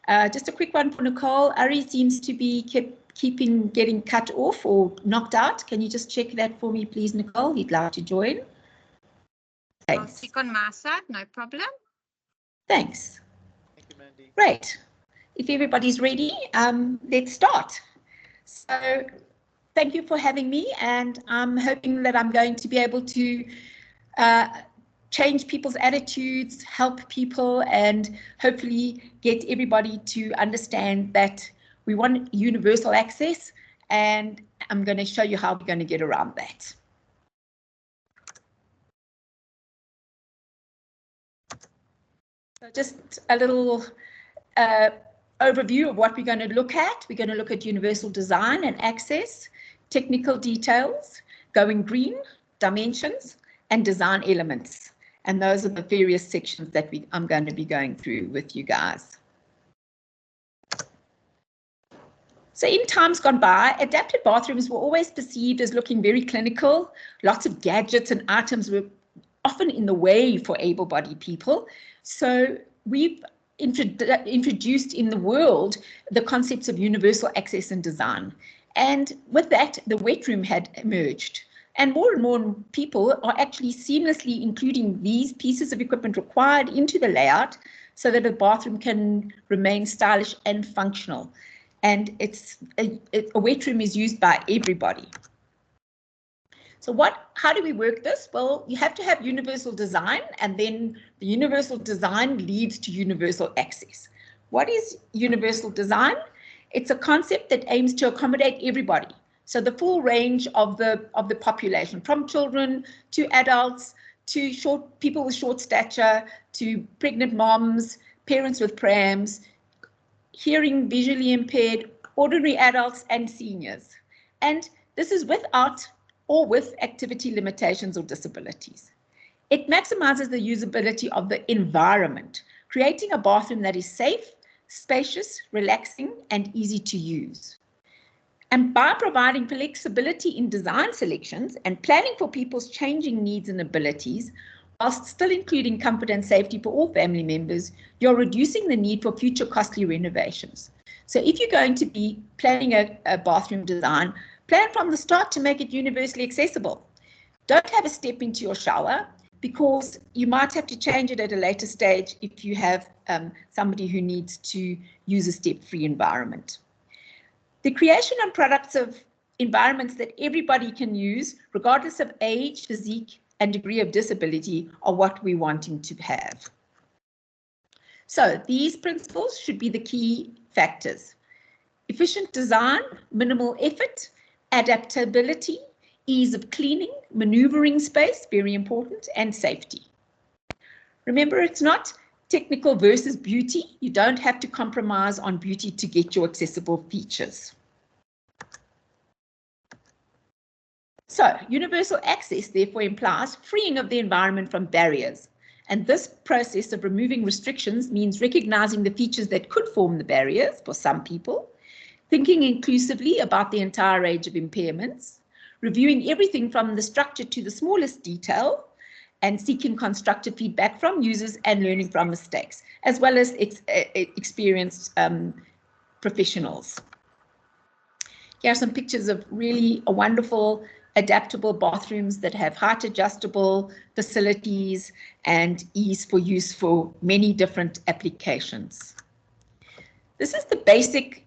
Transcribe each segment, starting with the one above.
Just a quick one for Nicole. Ari seems to be getting cut off or knocked out. Can you just check that for me, please, Nicole? He'd like to join. Thanks. I'll check on my side, no problem. Thanks. Thank you, Mandy. Great. If everybody's ready, let's start. So thank you for having me, and I'm hoping that I'm going to be able to change people's attitudes, help people, and hopefully get everybody to understand that we want universal access, and I'm going to show you how we're going to get around that. So just a little overview of what we're going to look at. We're going to look at universal design and access, technical details, going green, dimensions, and design elements. And those are the various sections that I'm going to be going through with you guys. So in times gone by, adapted bathrooms were always perceived as looking very clinical. Lots of gadgets and items were often in the way for able-bodied people. So we've introduced in the world the concepts of universal access and design. And with that, the wet room had emerged. And more people are actually seamlessly including these pieces of equipment required into the layout so that a bathroom can remain stylish and functional. And a wet room is used by everybody. So how do we work this? Well, you have to have universal design, and then the universal design leads to universal access. What is universal design? It's a concept that aims to accommodate everybody. So the full range of the population, from children to adults, to people with short stature, to pregnant moms, parents with prams, hearing visually impaired, ordinary adults, and seniors. And this is without or with activity limitations or disabilities. It maximizes the usability of the environment, creating a bathroom that is safe, spacious, relaxing, and easy to use. And by providing flexibility in design selections and planning for people's changing needs and abilities, whilst still including comfort and safety for all family members, you're reducing the need for future costly renovations. So if you're going to be planning a bathroom design, plan from the start to make it universally accessible. Don't have a step into your shower, because you might have to change it at a later stage if you have somebody who needs to use a step-free environment. The creation and products of environments that everybody can use, regardless of age, physique, and degree of disability, are what we're wanting to have. So these principles should be the key factors: efficient design, minimal effort, adaptability, ease of cleaning, maneuvering space, very important, and safety. Remember, it's not technical versus beauty. You don't have to compromise on beauty to get your accessible features. So, universal access therefore implies freeing of the environment from barriers. And this process of removing restrictions means recognizing the features that could form the barriers for some people, thinking inclusively about the entire range of impairments, reviewing everything from the structure to the smallest detail, and seeking constructive feedback from users and learning from mistakes, as well as experienced professionals. Here are some pictures of really wonderful adaptable bathrooms that have height adjustable facilities and ease for use for many different applications. This is the basic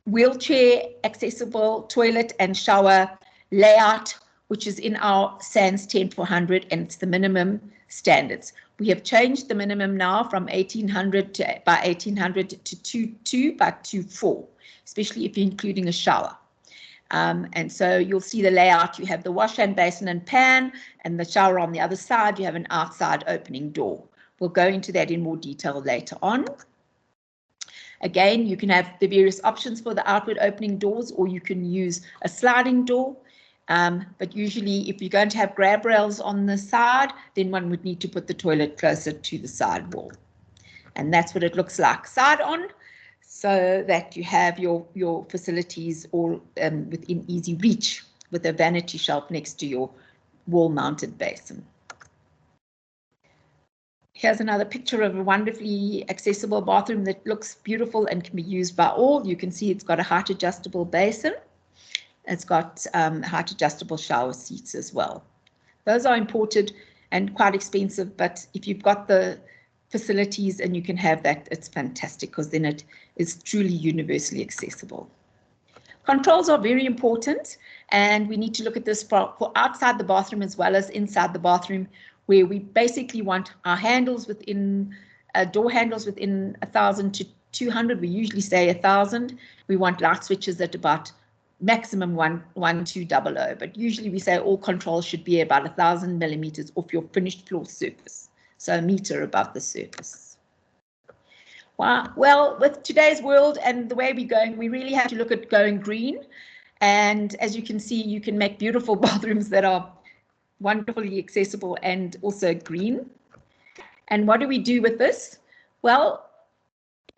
wheelchair accessible toilet and shower layout, which is in our SANS 10400, and it's the minimum standards. We have changed the minimum now from 1800 by 1800 to 22 by 24, especially if you're including a shower. And so you'll see the layout. You have the wash hand basin and pan, and the shower on the other side. You have an outside opening door. We'll go into that in more detail later on. Again, you can have the various options for the outward opening doors, or you can use a sliding door. But usually if you're going to have grab rails on the side, then one would need to put the toilet closer to the side wall. And that's what it looks like side on, so that you have your facilities all within easy reach, with a vanity shelf next to your wall mounted basin. Here's another picture of a wonderfully accessible bathroom that looks beautiful and can be used by all. You can see it's got a height adjustable basin. It's got height adjustable shower seats as well. Those are imported and quite expensive, but if you've got the facilities and you can have that, it's fantastic, because then it is truly universally accessible. Controls are very important, and we need to look at this for outside the bathroom as well as inside the bathroom, where we basically want our handles within, door handles within 1,000 to 200. We usually say 1,000. We want light switches at about maximum 1200, but usually we say all controls should be about 1,000 millimeters off your finished floor surface, so a meter above the surface. Wow. Well, with today's world and the way we're going, we really have to look at going green. And as you can see, you can make beautiful bathrooms that are wonderfully accessible and also green. And what do we do with this? Well,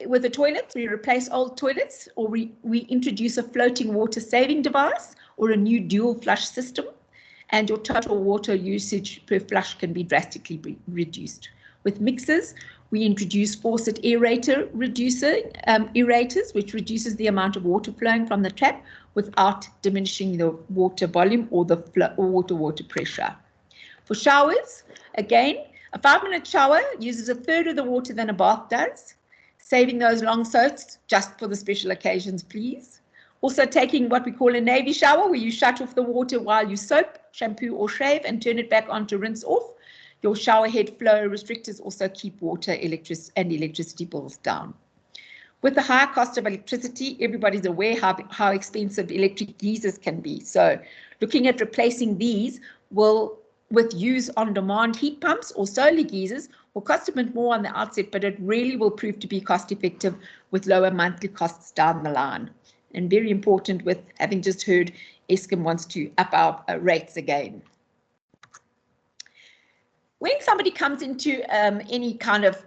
with the toilets, we replace old toilets, or we introduce a floating water saving device or a new dual flush system, and your total water usage per flush can be drastically reduced. With mixers, we introduce faucet aerator aerators, which reduces the amount of water flowing from the tap without diminishing the water volume or the water pressure. For showers, again, a 5-minute shower uses 1/3 of the water than a bath does, saving those long soaks just for the special occasions, please. Also taking what we call a navy shower, where you shut off the water while you soap, shampoo or shave and turn it back on to rinse off. Your shower head flow restrictors also keep water and electricity bills down. With the high cost of electricity, everybody's aware how expensive electric geysers can be. So looking at replacing these with use on-demand heat pumps or solar geysers will cost a bit more on the outset, but it really will prove to be cost effective with lower monthly costs down the line. And very important, with having just heard Eskom wants to up our rates again. When somebody comes into any kind of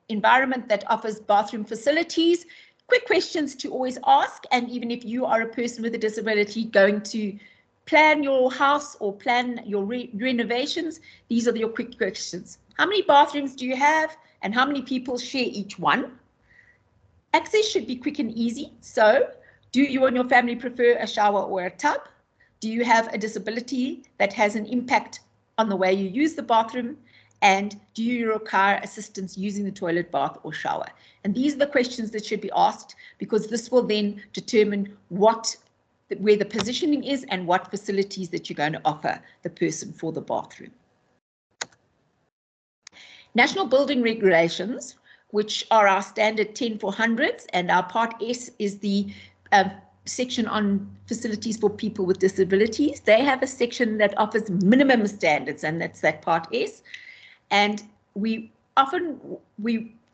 environment that offers bathroom facilities, quick questions to always ask, and even if you are a person with a disability going to plan your house or plan your renovations, these are your quick questions. How many bathrooms do you have, and how many people share each one? Access should be quick and easy. So, do you and your family prefer a shower or a tub? Do you have a disability that has an impact on the way you use the bathroom? And do you require assistance using the toilet, bath or shower? And these are the questions that should be asked, because this will then determine where the positioning is and what facilities that you're going to offer the person for the bathroom. National building regulations, which are our standard 10400s, and our part S is the section on facilities for people with disabilities. They have a section that offers minimum standards, and that's that part S. And we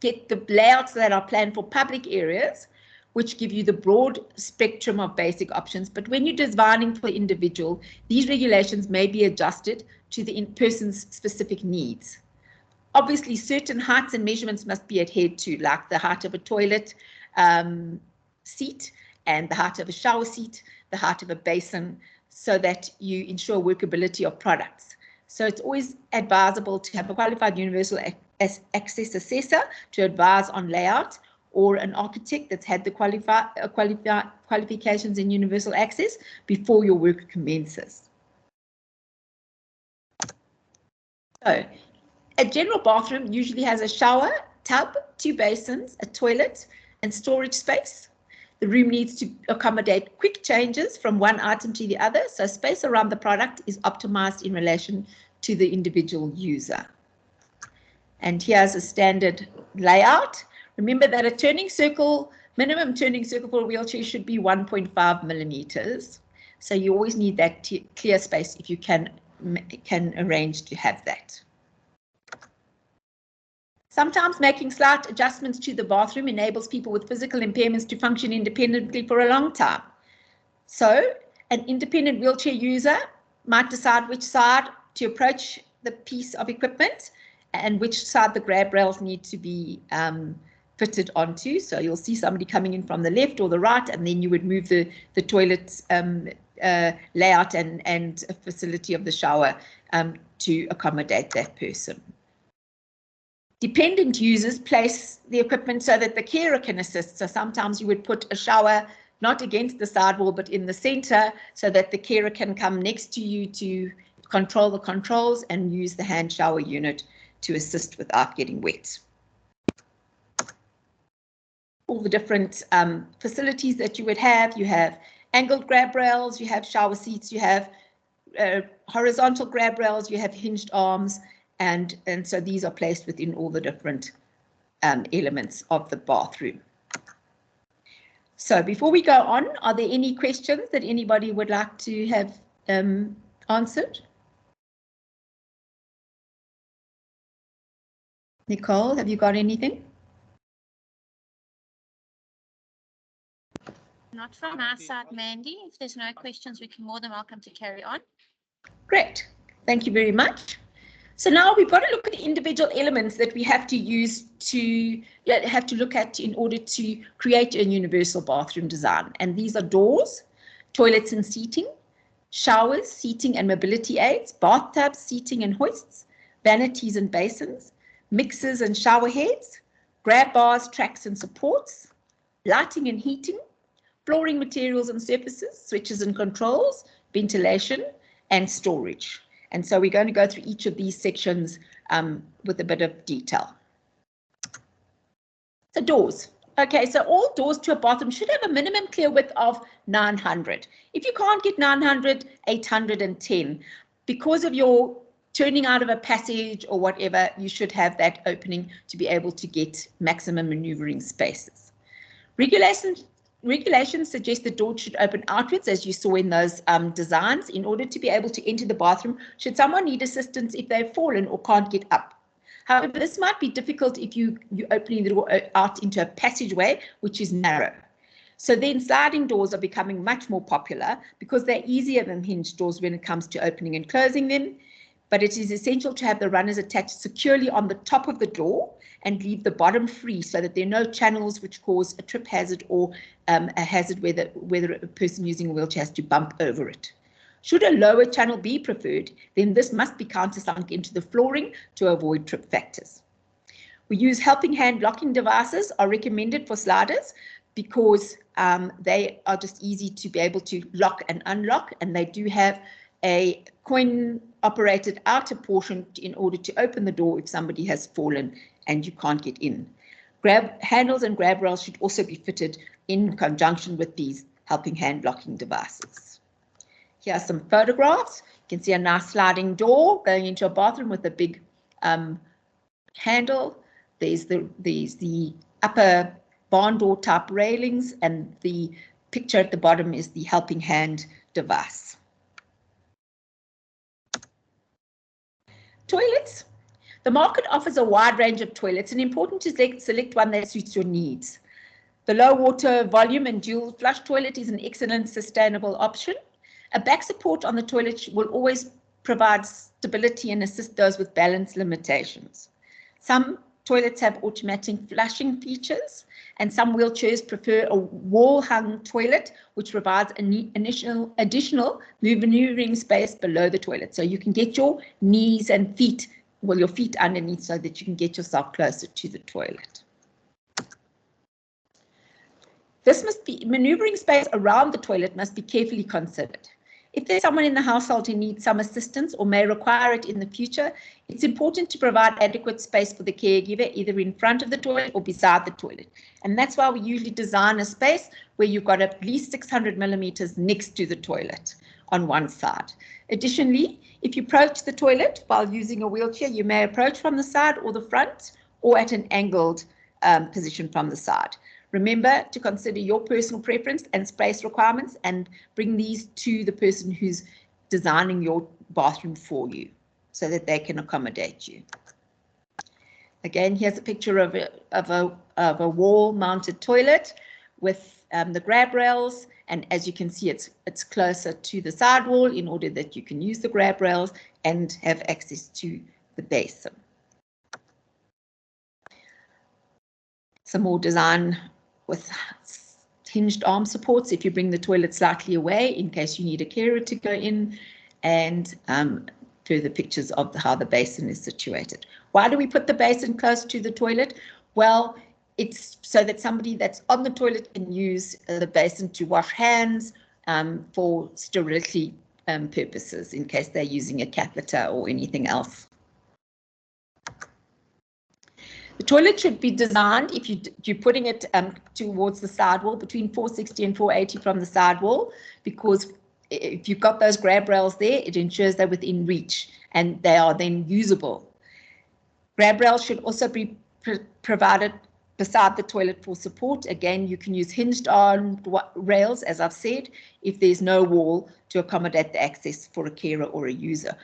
get the layouts that are planned for public areas, which give you the broad spectrum of basic options. But when you're designing for individual, these regulations may be adjusted to the person's specific needs. Obviously, certain heights and measurements must be adhered to, like the height of a toilet seat and the height of a shower seat, the height of a basin, so that you ensure workability of products. So it's always advisable to have a qualified universal access assessor to advise on layout, or an architect that's had the qualifications in universal access before your work commences. So, a general bathroom usually has a shower, tub, 2 basins, a toilet, and storage space. The room needs to accommodate quick changes from one item to the other, so space around the product is optimized in relation to the individual user. And here's a standard layout. Remember that a minimum turning circle for a wheelchair should be 1.5 millimeters. So you always need that clear space if you can arrange to have that. Sometimes making slight adjustments to the bathroom enables people with physical impairments to function independently for a long time. So an independent wheelchair user might decide which side to approach the piece of equipment and which side the grab rails need to be fitted onto. So you'll see somebody coming in from the left or the right, and then you would move the toilet layout and facility of the shower to accommodate that person. Dependent users place the equipment so that the carer can assist. So sometimes you would put a shower not against the sidewall, but in the center so that the carer can come next to you to control the controls and use the hand shower unit to assist without getting wet. All the different facilities that you would have. You have angled grab rails, you have shower seats, you have horizontal grab rails, you have hinged arms, and so these are placed within all the different elements of the bathroom. So before we go on, are there any questions that anybody would like to have answered? Nicole, have you got anything? Not from our side, Mandy. If there's no questions, we can more than welcome to carry on. Great. Thank you very much. So now we've got to look at the individual elements that we have to use to look at in order to create a universal bathroom design. And these are doors, toilets and seating, showers, seating and mobility aids, bathtubs, seating and hoists, vanities and basins, mixers and shower heads, grab bars, tracks and supports, lighting and heating, flooring materials and surfaces, switches and controls, ventilation and storage. And so we're going to go through each of these sections with a bit of detail. So doors. Okay, so all doors to a bathroom should have a minimum clear width of 900. If you can't get 900, 810. Because of your turning out of a passage or whatever, you should have that opening to be able to get maximum maneuvering spaces. Regulations suggest the door should open outwards, as you saw in those designs, in order to be able to enter the bathroom should someone need assistance if they've fallen or can't get up. However, this might be difficult if you're opening the door out into a passageway, which is narrow. So then sliding doors are becoming much more popular because they're easier than hinged doors when it comes to opening and closing them. But it is essential to have the runners attached securely on the top of the door and leave the bottom free so that there are no channels which cause a trip hazard or a hazard whether a person using a wheelchair has to bump over it. Should a lower channel be preferred, then this must be countersunk into the flooring to avoid trip factors. We use helping hand locking devices are recommended for sliders because they are just easy to be able to lock and unlock, and they do have a coin-operated outer portion in order to open the door if somebody has fallen and you can't get in. Grab handles and grab rails should also be fitted in conjunction with these helping hand locking devices. Here are some photographs. You can see a nice sliding door going into a bathroom with a big handle. There's the upper barn door type railings, and the picture at the bottom is the helping hand device. Toilets. The market offers a wide range of toilets, and important to select one that suits your needs. The low water volume and dual flush toilet is an excellent sustainable option. A back support on the toilet will always provide stability and assist those with balance limitations. Some toilets have automatic flushing features, and some wheelchairs prefer a wall-hung toilet, which provides an additional maneuvering space below the toilet. So you can get your knees and feet, well, your feet underneath so that you can get yourself closer to the toilet. Maneuvering space around the toilet must be carefully considered. If there's someone in the household who needs some assistance or may require it in the future, it's important to provide adequate space for the caregiver, either in front of the toilet or beside the toilet. And that's why we usually design a space where you've got at least 600 millimeters next to the toilet on one side. Additionally, if you approach the toilet while using a wheelchair, you may approach from the side or the front or at an angled position from the side. Remember to consider your personal preference and space requirements and bring these to the person who's designing your bathroom for you so that they can accommodate you. Again, here's a picture of a wall-mounted toilet with the grab rails, and as you can see, it's closer to the sidewall in order that you can use the grab rails and have access to the basin. Some more design with hinged arm supports if you bring the toilet slightly away in case you need a carer to go in, and further pictures of how the basin is situated. Why do we put the basin close to the toilet? Well, it's so that somebody that's on the toilet can use the basin to wash hands for sterility purposes in case they're using a catheter or anything else. The toilet should be designed, if you're putting it towards the sidewall, between 460 and 480 from the sidewall, because if you've got those grab rails there, it ensures they're within reach and they are then usable. Grab rails should also be provided beside the toilet for support. Again, you can use hinged on rails, as I've said, if there's no wall to accommodate the access for a carer or a user.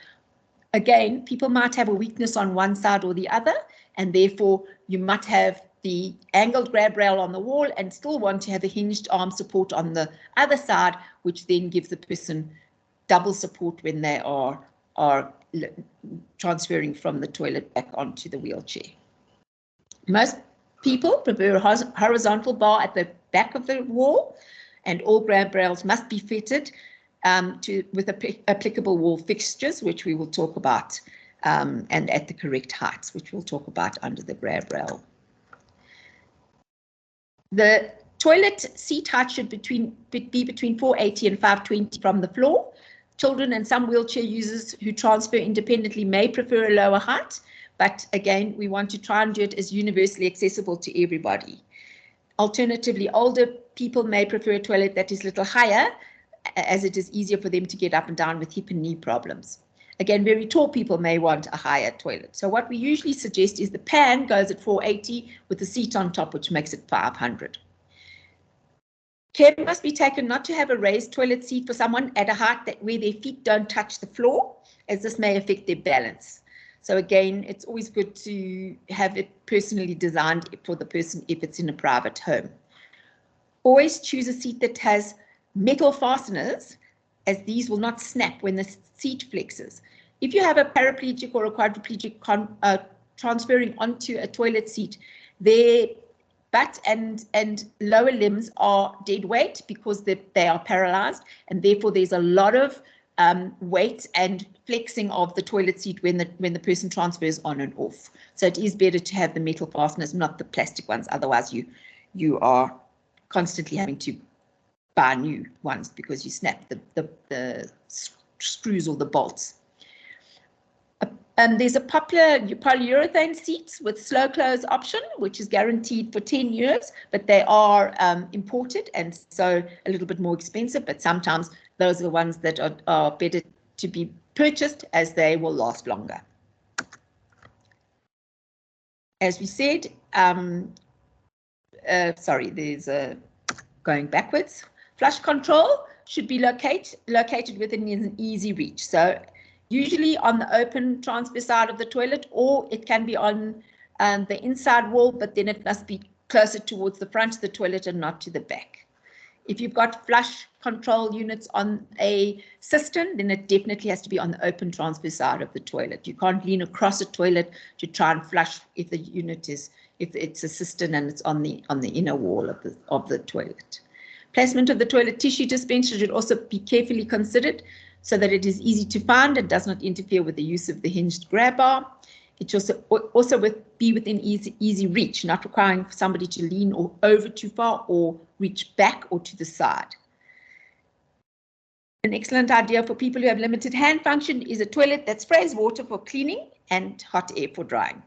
Again, people might have a weakness on one side or the other, and therefore you might have the angled grab rail on the wall and still want to have a hinged arm support on the other side, which then gives the person double support when they are transferring from the toilet back onto the wheelchair. Most people prefer a horizontal bar at the back of the wall, and all grab rails must be fitted with applicable wall fixtures, which we will talk about, and at the correct heights, which we'll talk about under the grab rail. The toilet seat height should be between 480 and 520 from the floor. Children and some wheelchair users who transfer independently may prefer a lower height, but again, we want to try and do it as universally accessible to everybody. Alternatively, older people may prefer a toilet that is a little higher, as it is easier for them to get up and down with hip and knee problems. Again, very tall people may want a higher toilet. So what we usually suggest is the pan goes at 480 with the seat on top, which makes it 500. Care must be taken not to have a raised toilet seat for someone at a height where their feet don't touch the floor, as this may affect their balance. So again, it's always good to have it personally designed for the person if it's in a private home. Always choose a seat that has metal fasteners, as these will not snap when the seat flexes. If you have a paraplegic or a quadriplegic transferring onto a toilet seat, their butt and lower limbs are dead weight because they are paralyzed, and therefore there's a lot of weight and flexing of the toilet seat when the person transfers on and off. So it is better to have the metal fasteners, not the plastic ones. Otherwise, you are constantly having to buy new ones because you snap the screws or the bolts. There's a popular polyurethane seats with slow close option, which is guaranteed for 10 years, but they are imported and so a little bit more expensive, but sometimes those are the ones that are better to be purchased as they will last longer. As we said, going backwards. Flush control should be located within an easy reach. So usually on the open transfer side of the toilet, or it can be on the inside wall, but then it must be closer towards the front of the toilet and not to the back. If you've got flush control units on a cistern, then it definitely has to be on the open transfer side of the toilet. You can't lean across a toilet to try and flush if the unit is, if it's a cistern and it's on the inner wall of the toilet. Placement of the toilet tissue dispenser should also be carefully considered so that it is easy to find and does not interfere with the use of the hinged grab bar. It should also be within easy reach, not requiring somebody to lean or over too far or reach back or to the side. An excellent idea for people who have limited hand function is a toilet that sprays water for cleaning and hot air for drying.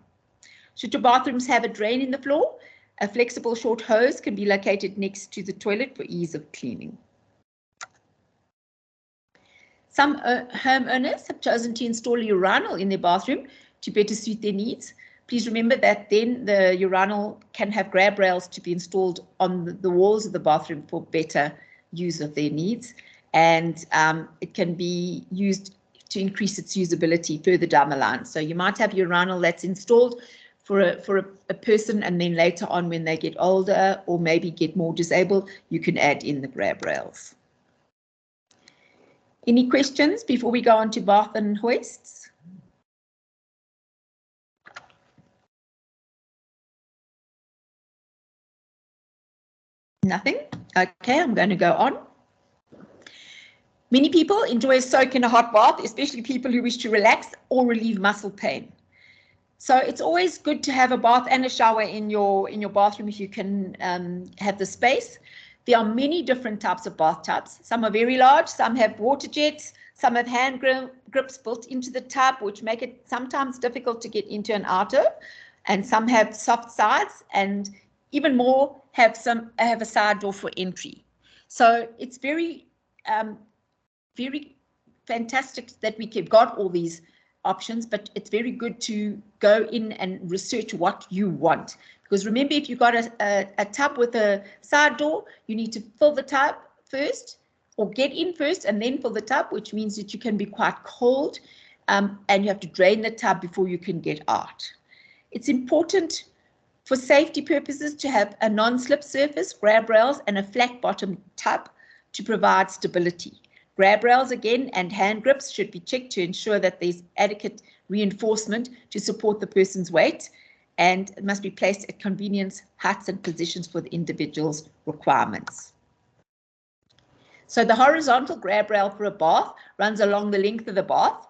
Should your bathrooms have a drain in the floor, a flexible short hose can be located next to the toilet for ease of cleaning. Some homeowners have chosen to install a urinal in their bathroom to better suit their needs. Please remember that then the urinal can have grab rails to be installed on the walls of the bathroom for better use of their needs. And it can be used to increase its usability further down the line. So you might have a urinal that's installed for a person, and then later on when they get older or maybe get more disabled, you can add in the grab rails. Any questions before we go on to bath and hoists? Nothing? Okay, I'm going to go on. Many people enjoy a soak in a hot bath, especially people who wish to relax or relieve muscle pain. So it's always good to have a bath and a shower in your bathroom if you can have the space. There are many different types of bathtubs. Some are very large, some have water jets, some have hand grips built into the tub, which make it sometimes difficult to get into and out of. And some have soft sides, and even more have a side door for entry. So it's very fantastic that we've got all these options, but it's very good to go in and research what you want. Because remember, if you've got a tub with a side door, you need to fill the tub first, or get in first and then fill the tub, which means that you can be quite cold, and you have to drain the tub before you can get out. It's important for safety purposes to have a non-slip surface, grab rails, and a flat bottom tub to provide stability. Grab rails again and hand grips should be checked to ensure that there's adequate reinforcement to support the person's weight, and it must be placed at convenient heights and positions for the individual's requirements. So the horizontal grab rail for a bath runs along the length of the bath,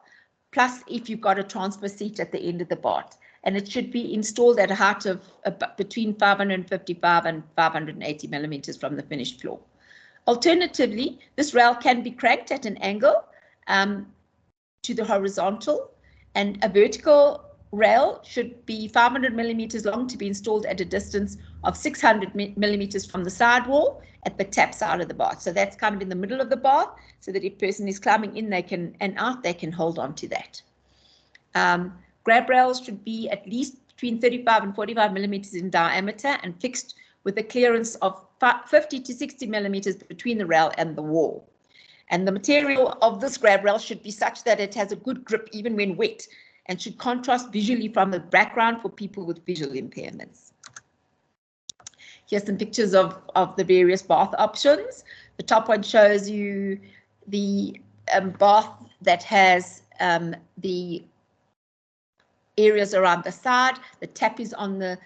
plus if you've got a transfer seat at the end of the bath, and it should be installed at a height of between 555 and 580 millimeters from the finished floor. Alternatively, this rail can be cranked at an angle to the horizontal, and a vertical rail should be 500 millimeters long to be installed at a distance of 600 millimeters from the sidewall at the tap side of the bath. So that's kind of in the middle of the bath, so that if a person is climbing in and out, they can hold on to that. Grab rails should be at least between 35 and 45 millimeters in diameter and fixed with a clearance of 50 to 60 millimeters between the rail and the wall. And the material of this grab rail should be such that it has a good grip even when wet, and should contrast visually from the background for people with visual impairments. Here's some pictures of the various bath options. The top one shows you the bath that has the areas around the side. The tap is on the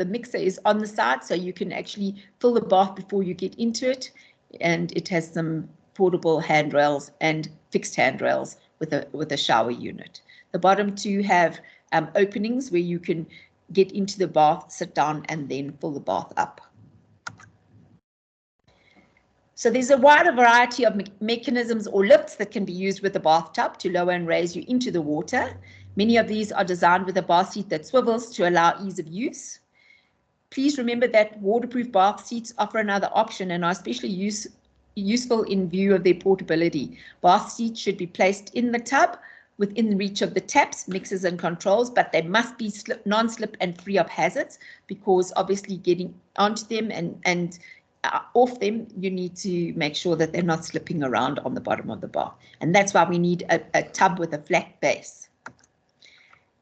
mixer is on the side, so you can actually fill the bath before you get into it, and it has some portable handrails and fixed handrails with a shower unit. The bottom two have openings where you can get into the bath, sit down, and then fill the bath up. So there's a wider variety of mechanisms or lifts that can be used with the bathtub to lower and raise you into the water. Many of these are designed with a bath seat that swivels to allow ease of use. Please remember that waterproof bath seats offer another option and are especially useful in view of their portability. Bath seats should be placed in the tub within reach of the taps, mixers and controls, but they must be non-slip and free of hazards, because obviously getting onto them and off them, you need to make sure that they're not slipping around on the bottom of the bath. And that's why we need a tub with a flat base.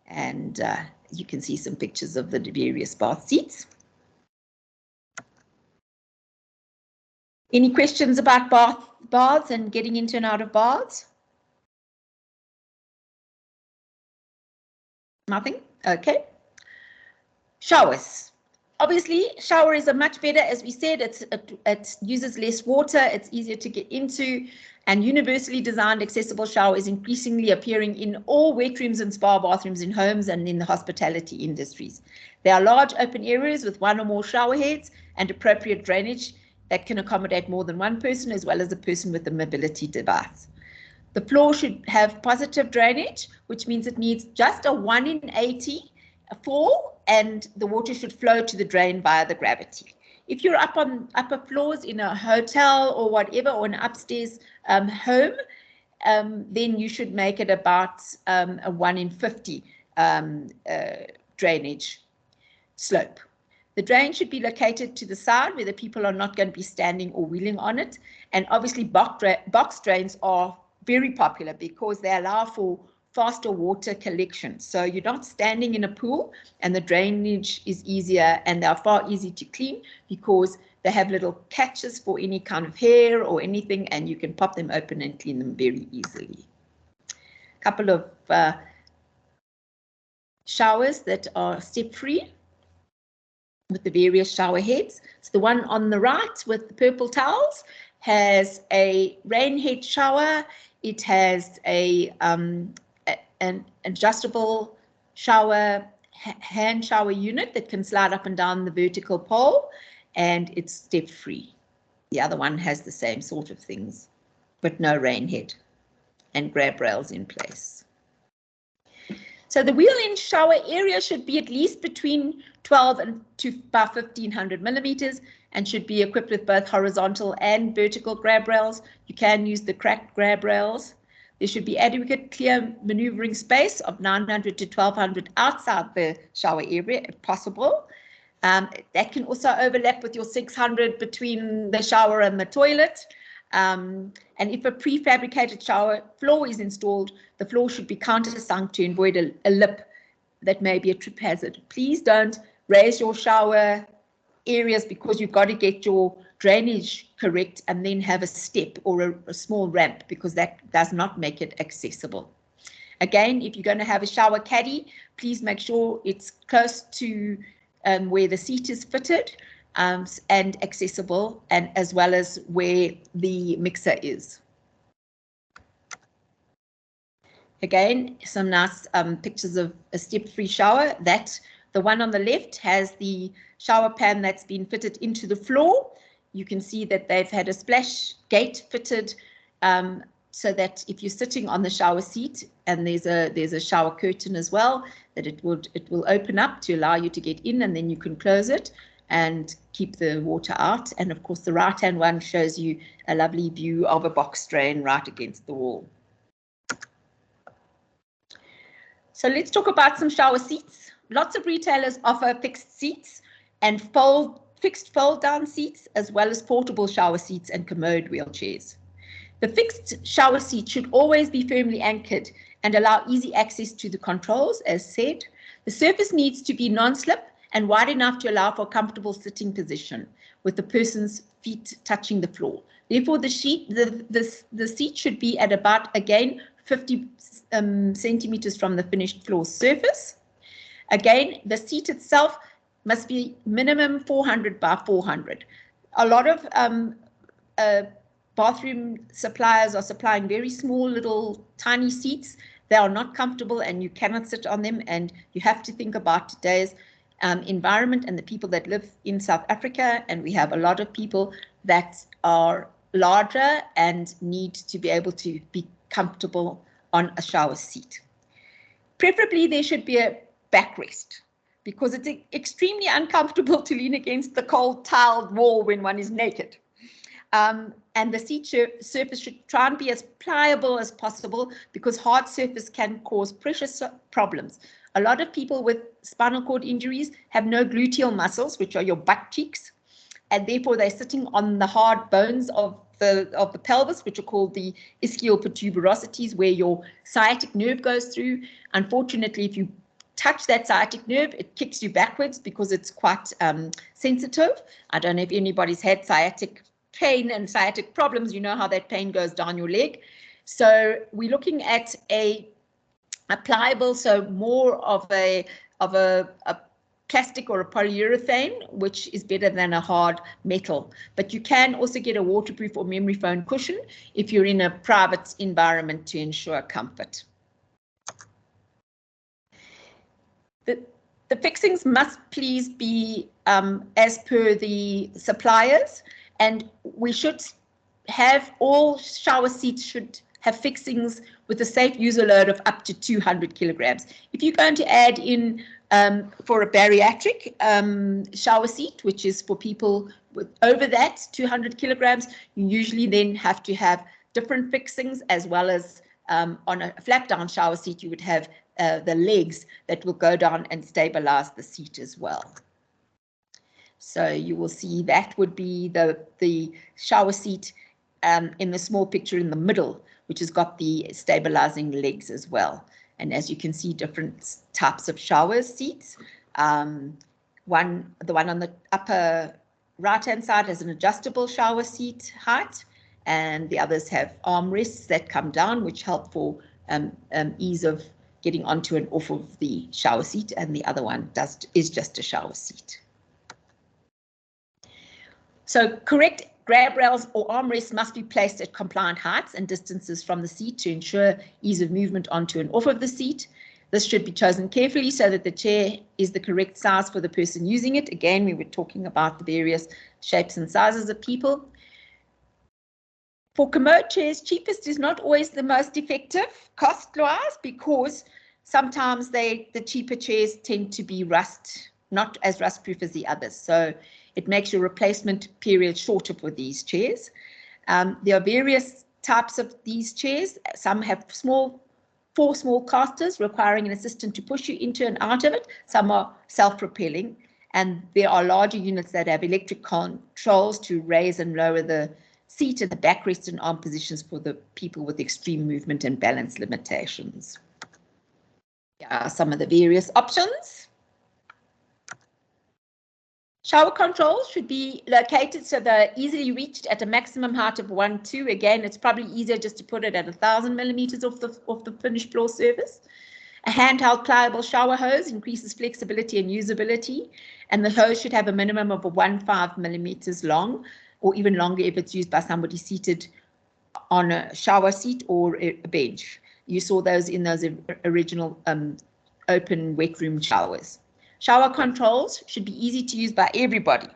And you can see some pictures of the various bath seats. Any questions about baths and getting into and out of baths? Nothing? Okay. Showers. Obviously, shower is a much better, as we said, it uses less water, it's easier to get into, and universally designed accessible shower is increasingly appearing in all wet rooms and spa bathrooms in homes and in the hospitality industries. There are large open areas with one or more shower heads and appropriate drainage that can accommodate more than one person, as well as a person with a mobility device. The floor should have positive drainage, which means it needs just a 1 in 80 fall, and the water should flow to the drain via the gravity. If you're up on upper floors in a hotel or whatever, or an upstairs home, then you should make it about a 1 in 50 drainage slope. The drain should be located to the side where the people are not going to be standing or wheeling on it. And obviously box drains are very popular because they allow for faster water collection. So you're not standing in a pool, and the drainage is easier, and they're far easier to clean because they have little catches for any kind of hair or anything, and you can pop them open and clean them very easily. A couple of showers that are step-free with the various shower heads. So the one on the right with the purple towels has a rain head shower. It has an adjustable shower, hand shower unit that can slide up and down the vertical pole, and it's step free. The other one has the same sort of things, but no rain head and grab rails in place. So the wheel-in shower area should be at least between 12 and to about 1500 millimeters and should be equipped with both horizontal and vertical grab rails. You can use the cracked grab rails. There should be adequate clear maneuvering space of 900 to 1200 outside the shower area if possible. That can also overlap with your 600 between the shower and the toilet. And if a prefabricated shower floor is installed, the floor should be countersunk to avoid a lip that may be a trip hazard. Please don't raise your shower areas because you've got to get your drainage correct and then have a step or a small ramp, because that does not make it accessible. Again, if you're going to have a shower caddy, please make sure it's close to where the seat is fitted and accessible, and as well as where the mixer is. Again, some nice pictures of a step-free shower. The one on the left has the shower pan that's been fitted into the floor. You can see that they've had a splash gate fitted so that if you're sitting on the shower seat, and there's a shower curtain as well, that it will open up to allow you to get in, and then you can close it and keep the water out. And of course, the right-hand one shows you a lovely view of a box drain right against the wall. So let's talk about some shower seats. Lots of retailers offer fixed seats and fixed fold-down seats, as well as portable shower seats and commode wheelchairs. The fixed shower seat should always be firmly anchored and allow easy access to the controls, as said. The surface needs to be non-slip and wide enough to allow for a comfortable sitting position with the person's feet touching the floor. Therefore, the seat should be at about, again, 50 centimeters from the finished floor surface. Again, the seat itself must be minimum 400 by 400. A lot of bathroom suppliers are supplying very small little tiny seats. They are not comfortable and you cannot sit on them, and you have to think about today's environment and the people that live in South Africa, and we have a lot of people that are larger and need to be able to be comfortable on a shower seat. Preferably there should be a backrest, because it's extremely uncomfortable to lean against the cold tiled wall when one is naked. And the seat surface should try and be as pliable as possible, because hard surface can cause pressure problems. A lot of people with spinal cord injuries have no gluteal muscles, which are your butt cheeks, and therefore they're sitting on the hard bones of the pelvis, which are called the ischial protuberosities, where your sciatic nerve goes through. Unfortunately, if you touch that sciatic nerve, it kicks you backwards because it's quite sensitive. I don't know if anybody's had sciatic pain and sciatic problems. You know how that pain goes down your leg. So we're looking at a pliable, so more of a plastic or a polyurethane, which is better than a hard metal. But you can also get a waterproof or memory foam cushion if you're in a private environment to ensure comfort. The fixings must please be as per the suppliers, and we should have all shower seats should have fixings with a safe user load of up to 200 kilograms. If you're going to add in for a bariatric shower seat, which is for people with over that 200 kilograms, you usually then have to have different fixings, as well as on a flap down shower seat, you would have the legs that will go down and stabilize the seat as well. So you will see that would be the shower seat in the small picture in the middle, which has got the stabilizing legs as well. And as you can see, different types of shower seats. The one on the upper right-hand side has an adjustable shower seat height, and the others have armrests that come down, which help for ease of getting onto and off of the shower seat, and the other one is just a shower seat. So correct Grab rails or armrests must be placed at compliant heights and distances from the seat to ensure ease of movement onto and off of the seat. This should be chosen carefully so that the chair is the correct size for the person using it. Again, we were talking about the various shapes and sizes of people. For commode chairs, cheapest is not always the most effective cost-wise, because sometimes the cheaper chairs tend to be not as rust-proof as the others. So it makes your replacement period shorter for these chairs. There are various types of these chairs. Some have 4 small casters requiring an assistant to push you into and out of it. Some are self-propelling, and there are larger units that have electric controls to raise and lower the seat and the backrest and arm positions for the people with extreme movement and balance limitations. Here are some of the various options. Shower controls should be located so they're easily reached at a maximum height of 1-2. Again, it's probably easier just to put it at 1,000 millimeters off the finished floor surface. A handheld pliable shower hose increases flexibility and usability, and the hose should have a minimum of 1.5 millimeters long, or even longer if it's used by somebody seated on a shower seat or a bench. You saw those in those original open wet room showers. Shower controls should be easy to use by everybody.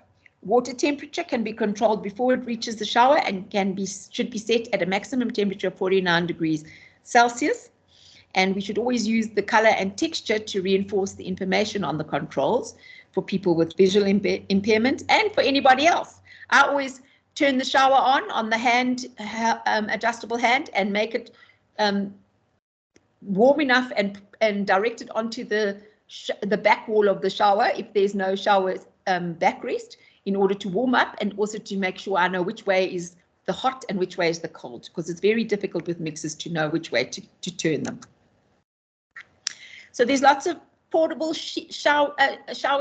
Water temperature can be controlled before it reaches the shower and should be set at a maximum temperature of 49 degrees Celsius. And we should always use the color and texture to reinforce the information on the controls for people with visual impairment and for anybody else. I always turn the shower on the hand, adjustable hand, and make it warm enough and direct it onto the back wall of the shower if there's no shower backrest, in order to warm up and also to make sure I know which way is the hot and which way is the cold, because it's very difficult with mixers to know which way to turn them. So there's lots of portable shower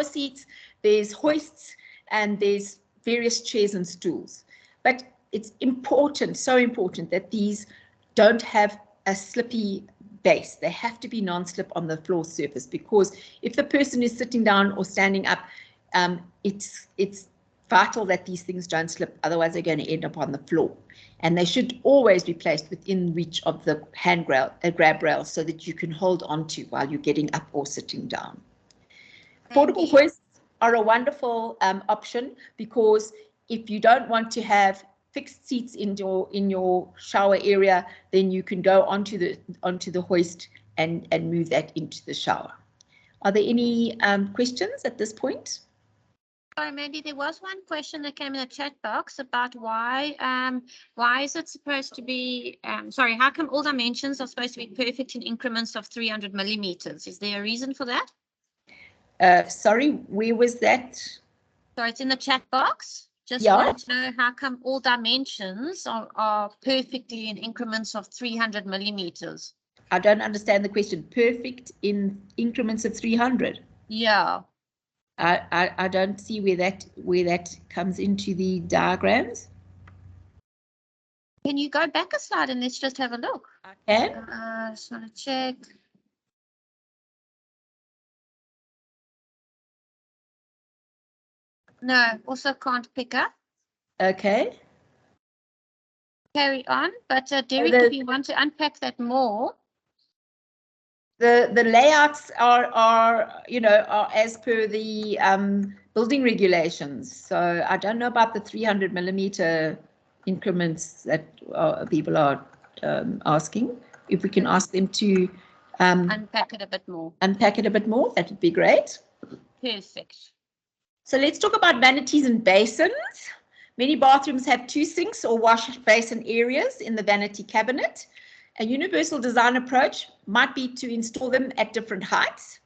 seats, there's hoists, and there's various chairs and stools. But it's important, so important, that these don't have a slippy base. They have to be non-slip on the floor surface, because if the person is sitting down or standing up, it's vital that these things don't slip, otherwise they're going to end up on the floor. And they should always be placed within reach of the grab rail so that you can hold on to while you're getting up or sitting down. Portable hoists are a wonderful option, because if you don't want to have fixed seats in your shower area, then you can go onto the hoist and move that into the shower. Are there any questions at this point? Sorry, Mandy, there was one question that came in the chat box about why is it supposed to be, sorry, how come all dimensions are supposed to be perfect in increments of 300 millimeters? Is there a reason for that? Sorry, where was that? So it's in the chat box. Just Yeah. wanted to know how come all dimensions are perfectly in increments of 300 millimeters. I don't understand the question. Perfect in increments of 300. Yeah. I don't see where that comes into the diagrams. Can you go back a slide and let's just have a look? I can. Just want to check. No, also can't pick up. Okay. Carry on, but Derek, if you want to unpack that more. The layouts are as per the building regulations. So I don't know about the 300 millimeter increments that people are asking. If we can ask them to unpack it a bit more. That would be great. Perfect. So let's talk about vanities and basins. Many bathrooms have 2 sinks or wash basin areas in the vanity cabinet. A universal design approach might be to install them at different heights,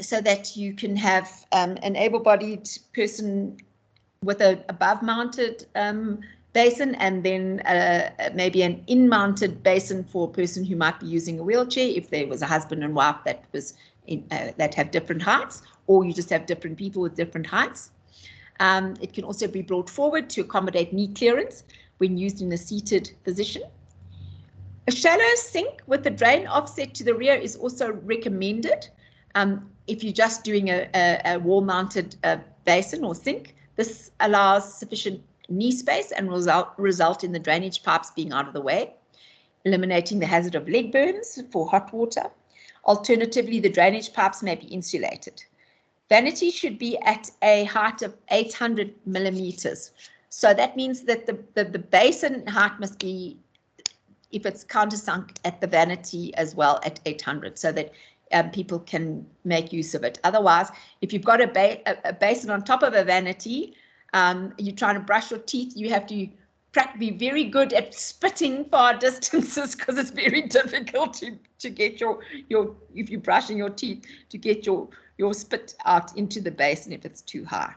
so that you can have an able-bodied person with an above-mounted basin, and then maybe an in-mounted basin for a person who might be using a wheelchair, if there was a husband and wife that have different heights, or you just have different people with different heights. It can also be brought forward to accommodate knee clearance when used in a seated position. A shallow sink with the drain offset to the rear is also recommended. If you're just doing a wall-mounted basin or sink, this allows sufficient knee space and result in the drainage pipes being out of the way, eliminating the hazard of leg burns for hot water. Alternatively, the drainage pipes may be insulated. Vanity should be at a height of 800 millimeters. So that means that the basin height must be, if it's countersunk, at the vanity as well at 800, so that people can make use of it. Otherwise, if you've got a basin on top of a vanity, you're trying to brush your teeth, you have to be very good at spitting far distances, because it's very difficult to get your if you're brushing your teeth, to get your spit out into the basin if it's too high.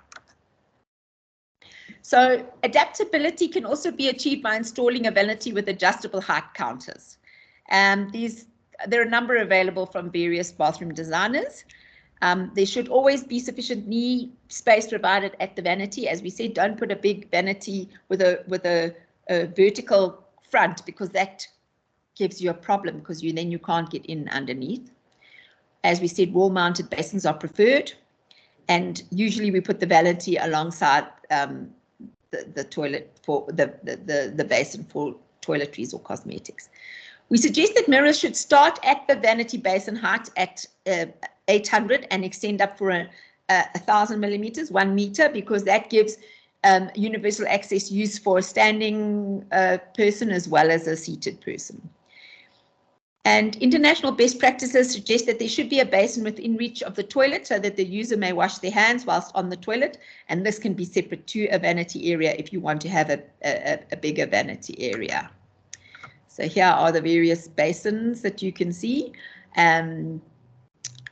So adaptability can also be achieved by installing a vanity with adjustable height counters. There are a number available from various bathroom designers. There should always be sufficient knee space provided at the vanity. As we said, don't put a big vanity with a vertical front, because that gives you a problem, because then you can't get in underneath. As we said, wall-mounted basins are preferred, and usually we put the vanity alongside the toilet for the basin for toiletries or cosmetics. We suggest that mirrors should start at the vanity basin height at 800 and extend up for 1,000 millimeters, 1 meter, because that gives universal access use for a standing person as well as a seated person. And international best practices suggest that there should be a basin within reach of the toilet so that the user may wash their hands whilst on the toilet, and this can be separate to a vanity area if you want to have a bigger vanity area. So here are the various basins that you can see. The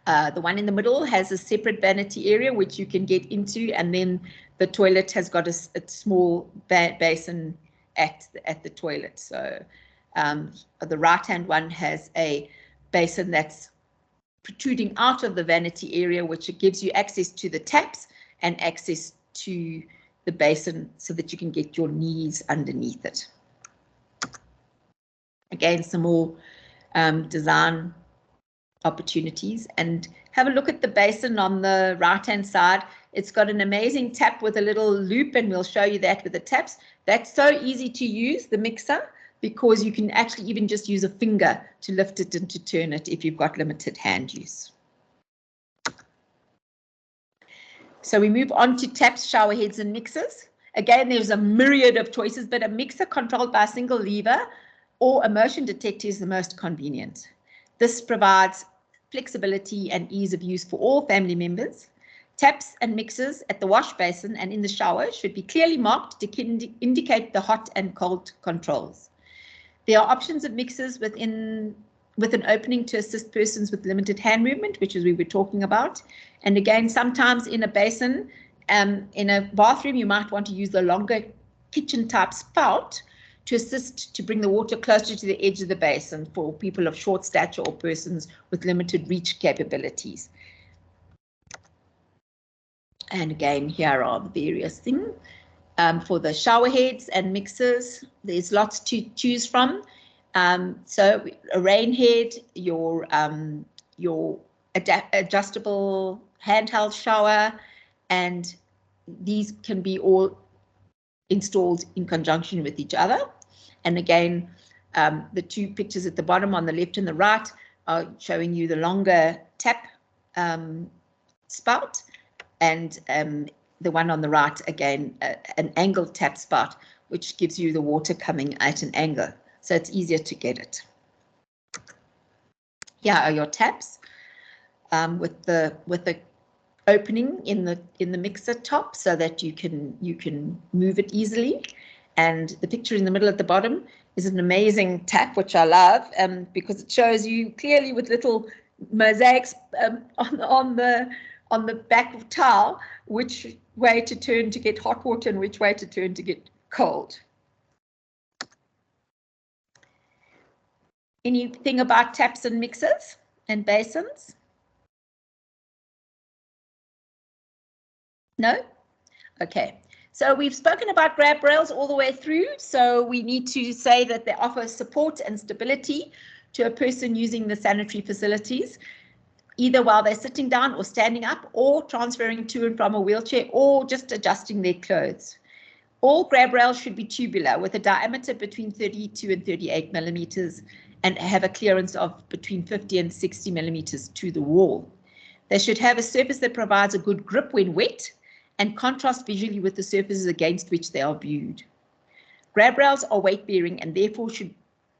one in the middle has a separate vanity area which you can get into, and then the toilet has got a small basin at the toilet. So the right-hand one has a basin that's protruding out of the vanity area, which gives you access to the taps and access to the basin so that you can get your knees underneath it. Again, some more design opportunities, and have a look at the basin on the right-hand side. It's got an amazing tap with a little loop, and we'll show you that with the taps. That's so easy to use, the mixer, because you can actually even just use a finger to lift it and to turn it if you've got limited hand use. So we move on to taps, shower heads and mixers. Again, there's a myriad of choices, but a mixer controlled by a single lever or a motion detector is the most convenient. This provides flexibility and ease of use for all family members. Taps and mixers at the wash basin and in the shower should be clearly marked to indicate the hot and cold controls. There are options of mixers with an opening to assist persons with limited hand movement, which is we were talking about. And again, sometimes in a basin, in a bathroom, you might want to use the longer kitchen type spout to assist to bring the water closer to the edge of the basin for people of short stature or persons with limited reach capabilities. And again, here are the various things. For the shower heads and mixers, there's lots to choose from. So a rain head, your adjustable handheld shower, and these can be all installed in conjunction with each other. And again, the two pictures at the bottom on the left and the right are showing you the longer tap spout, and the one on the right, again, an angled tap spout, which gives you the water coming at an angle, so it's easier to get it. Here are your taps with the opening in the mixer top, so that you can move it easily. And the picture in the middle at the bottom is an amazing tap, which I love, because it shows you clearly with little mosaics on the back of towel which way to turn to get hot water and which way to turn to get cold. Anything about taps and mixers and basins? No? Okay. So we've spoken about grab rails all the way through. So we need to say that they offer support and stability to a person using the sanitary facilities, either while they're sitting down or standing up or transferring to and from a wheelchair or just adjusting their clothes. All grab rails should be tubular with a diameter between 32 and 38 millimeters and have a clearance of between 50 and 60 millimeters to the wall. They should have a surface that provides a good grip when wet and contrast visually with the surfaces against which they are viewed. Grab rails are weight bearing and therefore should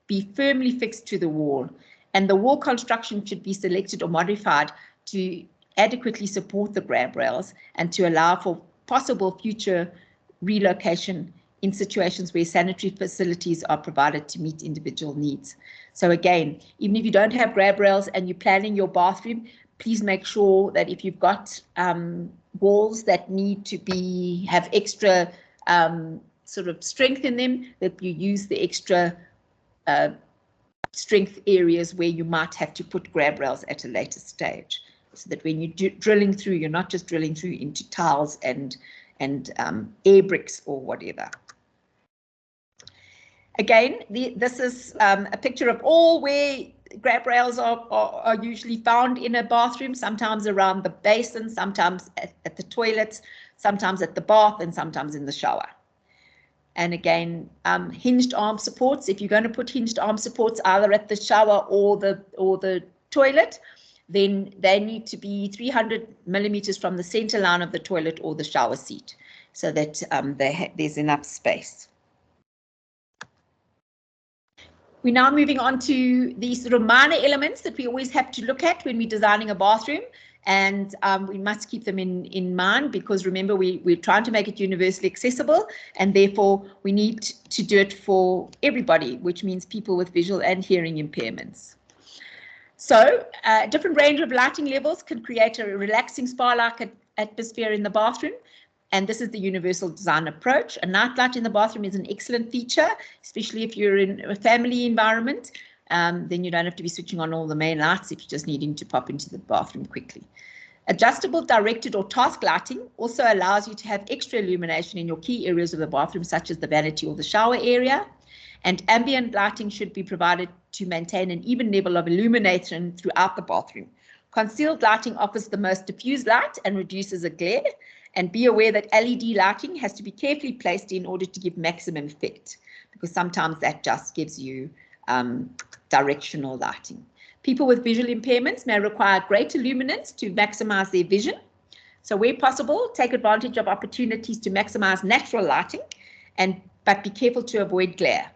be firmly fixed to the wall, and the wall construction should be selected or modified to adequately support the grab rails and to allow for possible future relocation in situations where sanitary facilities are provided to meet individual needs. So again, even if you don't have grab rails and you're planning your bathroom, please make sure that if you've got walls that need to have extra sort of strength in them, that you use the extra strength areas where you might have to put grab rails at a later stage, so that when you're drilling through, you're not just drilling through into tiles and air bricks or whatever. Again, this is a picture of all where grab rails are usually found in a bathroom, sometimes around the basin, sometimes at the toilets, sometimes at the bath, and sometimes in the shower. And again, hinged arm supports. If you're going to put hinged arm supports either at the shower or the toilet, then they need to be 300 millimeters from the center line of the toilet or the shower seat, so that there's enough space. We're now moving on to these sort of minor elements that we always have to look at when we're designing a bathroom, and we must keep them in mind, because remember, we're trying to make it universally accessible, and therefore we need to do it for everybody, which means people with visual and hearing impairments. So a different range of lighting levels can create a relaxing spa-like atmosphere in the bathroom. And this is the universal design approach. A night light in the bathroom is an excellent feature, especially if you're in a family environment. Then you don't have to be switching on all the main lights if you're just needing to pop into the bathroom quickly. Adjustable, directed or task lighting also allows you to have extra illumination in your key areas of the bathroom, such as the vanity or the shower area. And ambient lighting should be provided to maintain an even level of illumination throughout the bathroom. Concealed lighting offers the most diffuse light and reduces a glare. And be aware that LED lighting has to be carefully placed in order to give maximum effect, because sometimes that just gives you directional lighting. People with visual impairments may require greater luminance to maximize their vision. So where possible, take advantage of opportunities to maximize natural lighting, but be careful to avoid glare.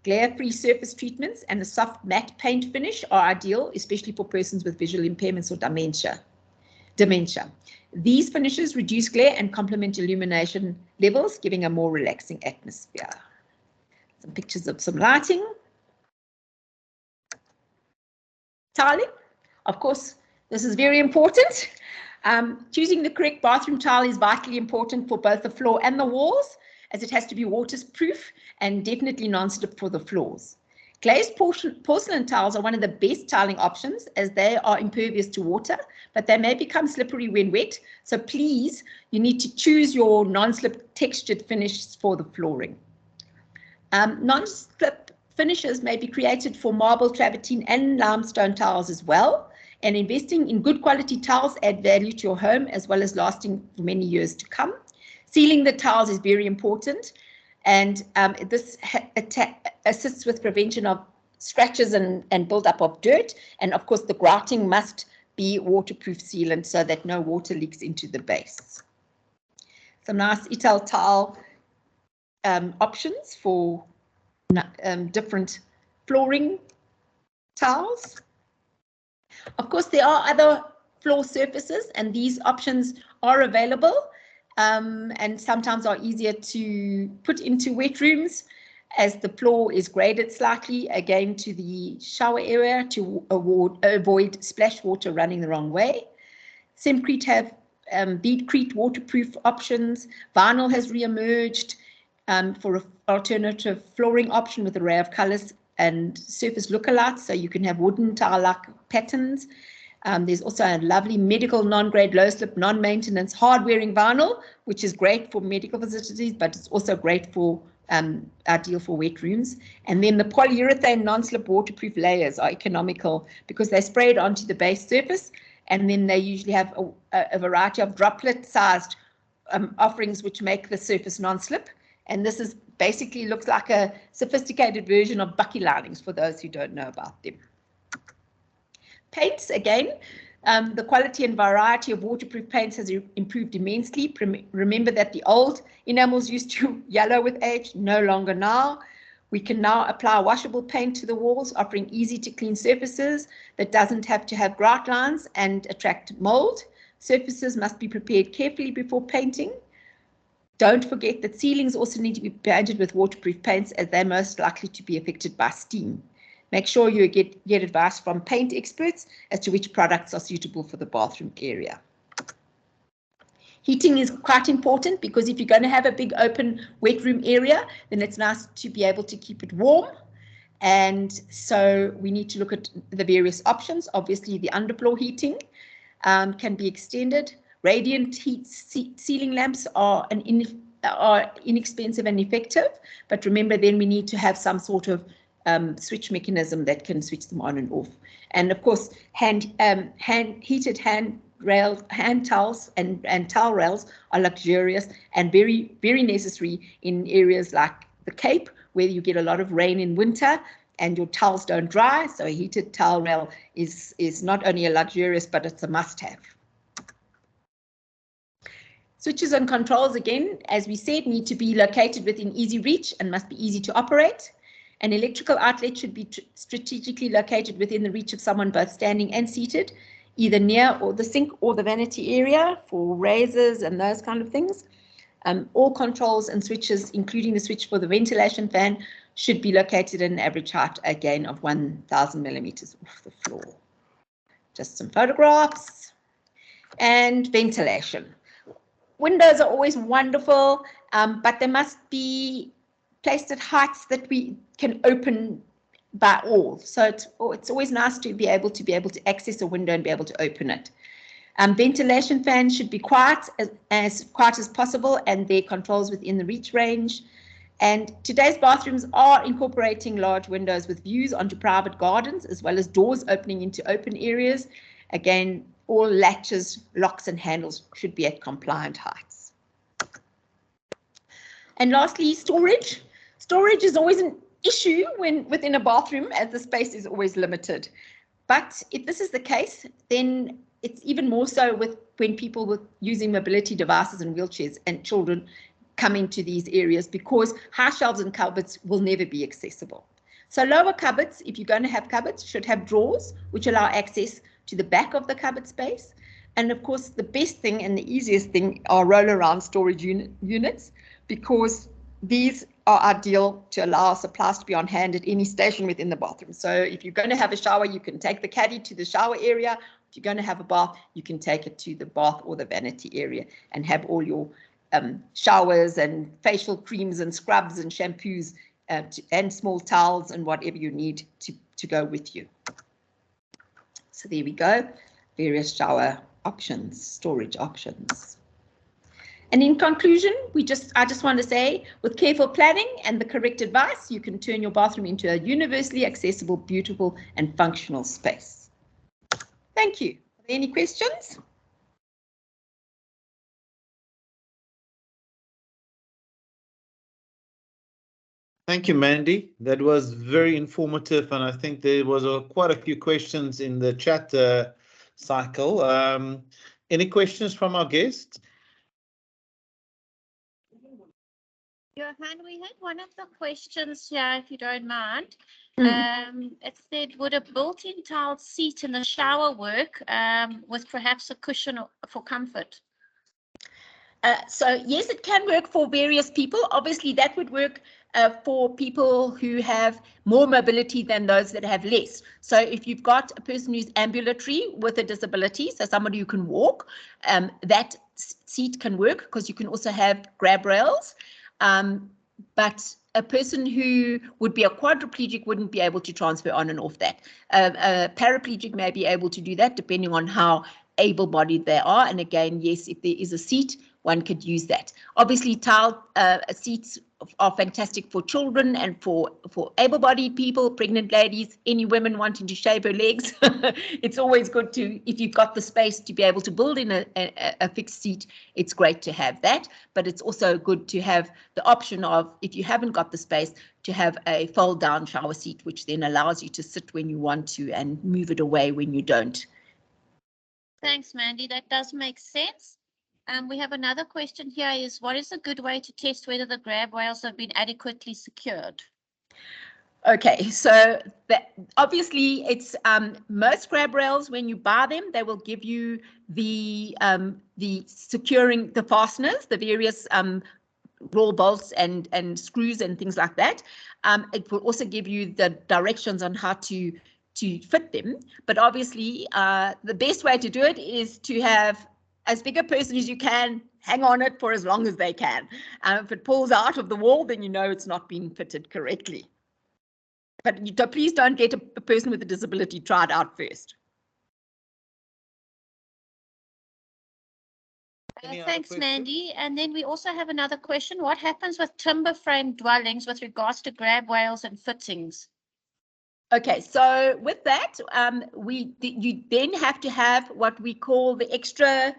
Glare-free surface treatments and a soft matte paint finish are ideal, especially for persons with visual impairments or dementia. These finishes reduce glare and complement illumination levels, giving a more relaxing atmosphere. Some pictures of some lighting. Tiling. Of course, this is very important. Choosing the correct bathroom tile is vitally important for both the floor and the walls, as it has to be waterproof and definitely non-slip for the floors. Glazed porcelain tiles are one of the best tiling options, as they are impervious to water, but they may become slippery when wet. So please, you need to choose your non-slip textured finishes for the flooring. Non-slip finishes may be created for marble, travertine and limestone tiles as well. And investing in good quality tiles add value to your home, as well as lasting for many years to come. Sealing the tiles is very important. And this assists with prevention of scratches and build-up of dirt. And of course, the grouting must be waterproof sealant so that no water leaks into the base. Some nice Italtile options for different flooring tiles. Of course, there are other floor surfaces, and these options are available. And sometimes are easier to put into wet rooms, as the floor is graded slightly again to the shower area to avoid splash water running the wrong way. Semcrete have beadcrete waterproof options. Vinyl has re-emerged for an alternative flooring option with an array of colors and surface lookalikes, so you can have wooden tile-like patterns. There's also a lovely medical non-grade, low-slip, non-maintenance hard-wearing vinyl, which is great for medical facilities, but it's also great for ideal for wet rooms. And then the polyurethane non-slip waterproof layers are economical because they're sprayed onto the base surface, and then they usually have a variety of droplet-sized offerings which make the surface non-slip. And this is basically looks like a sophisticated version of bucky linings for those who don't know about them. Paints, again, the quality and variety of waterproof paints has improved immensely. Remember that the old enamels used to yellow with age, no longer now. We can now apply washable paint to the walls, offering easy to clean surfaces that doesn't have to have grout lines and attract mold. Surfaces must be prepared carefully before painting. Don't forget that ceilings also need to be painted with waterproof paints, as they're most likely to be affected by steam. Make sure you get advice from paint experts as to which products are suitable for the bathroom area. Heating is quite important, because if you're going to have a big open wet room area, then it's nice to be able to keep it warm. And so we need to look at the various options. Obviously, the underfloor heating can be extended. Radiant heat ceiling lamps are inexpensive and effective, but remember, then we need to have some sort of switch mechanism that can switch them on and off. And of course, heated hand towels and towel rails are luxurious and very, very necessary in areas like the Cape, where you get a lot of rain in winter and your towels don't dry. So a heated towel rail is not only a luxurious, but it's a must-have. Switches and controls, again, as we said, need to be located within easy reach and must be easy to operate. An electrical outlet should be strategically located within the reach of someone both standing and seated, either near or the sink or the vanity area for razors and those kind of things. All controls and switches, including the switch for the ventilation fan, should be located at an average height, again, of 1,000 millimeters off the floor. Just some photographs. And ventilation. Windows are always wonderful, but they must be placed at heights that we can open by all. So it's always nice to be able to access a window and be able to open it. Ventilation fans should be quiet as possible, and their controls within the reach range. And today's bathrooms are incorporating large windows with views onto private gardens, as well as doors opening into open areas. Again, all latches, locks and handles should be at compliant heights. And lastly, storage. Storage is always an issue within a bathroom, as the space is always limited. But if this is the case, then it's even more so when people using mobility devices and wheelchairs and children come into these areas, because high shelves and cupboards will never be accessible. So lower cupboards, if you're going to have cupboards, should have drawers which allow access to the back of the cupboard space. And of course, the best thing and the easiest thing are roll-around storage units, because these are ideal to allow supplies to be on hand at any station within the bathroom. So if you're going to have a shower, you can take the caddy to the shower area. If you're going to have a bath, you can take it to the bath or the vanity area and have all your showers and facial creams and scrubs and shampoos and small towels and whatever you need to go with you. So there we go, various shower options, storage options. And in conclusion, I just want to say, with careful planning and the correct advice, you can turn your bathroom into a universally accessible, beautiful and functional space. Thank you. Are there any questions? Thank you, Mandy. That was very informative, and I think there was quite a few questions in the chat cycle. Any questions from our guests? Johan, we had one of the questions here, if you don't mind. It said, would a built-in tiled seat in the shower work with perhaps a cushion for comfort? So yes, it can work for various people. Obviously, that would work for people who have more mobility than those that have less. So if you've got a person who's ambulatory with a disability, so somebody who can walk, that seat can work, because you can also have grab rails. But a person who would be a quadriplegic wouldn't be able to transfer on and off that. A paraplegic may be able to do that, depending on how able-bodied they are. And again, yes, if there is a seat, one could use that. Obviously, tile seats are fantastic for children and for able-bodied people, pregnant ladies, any women wanting to shave her legs. It's always good to, if you've got the space to be able to build in a fixed seat, it's great to have that. But it's also good to have the option of, if you haven't got the space, to have a fold-down shower seat, which then allows you to sit when you want to and move it away when you don't. Thanks, Mandy. That does make sense. We have another question here is, what is a good way to test whether the grab rails have been adequately secured? Okay, so obviously it's most grab rails, when you buy them, they will give you the securing, the fasteners, the various raw bolts and screws and things like that. It will also give you the directions on how to fit them. But obviously, the best way to do it is to have as big a person as you can hang on it for as long as they can. If it pulls out of the wall, then you know it's not been fitted correctly. But please don't get a person with a disability tried out first. Thanks, Mandy. And then we also have another question. What happens with timber frame dwellings with regards to grab rails and fittings? Okay, so with that, you then have to have what we call the extra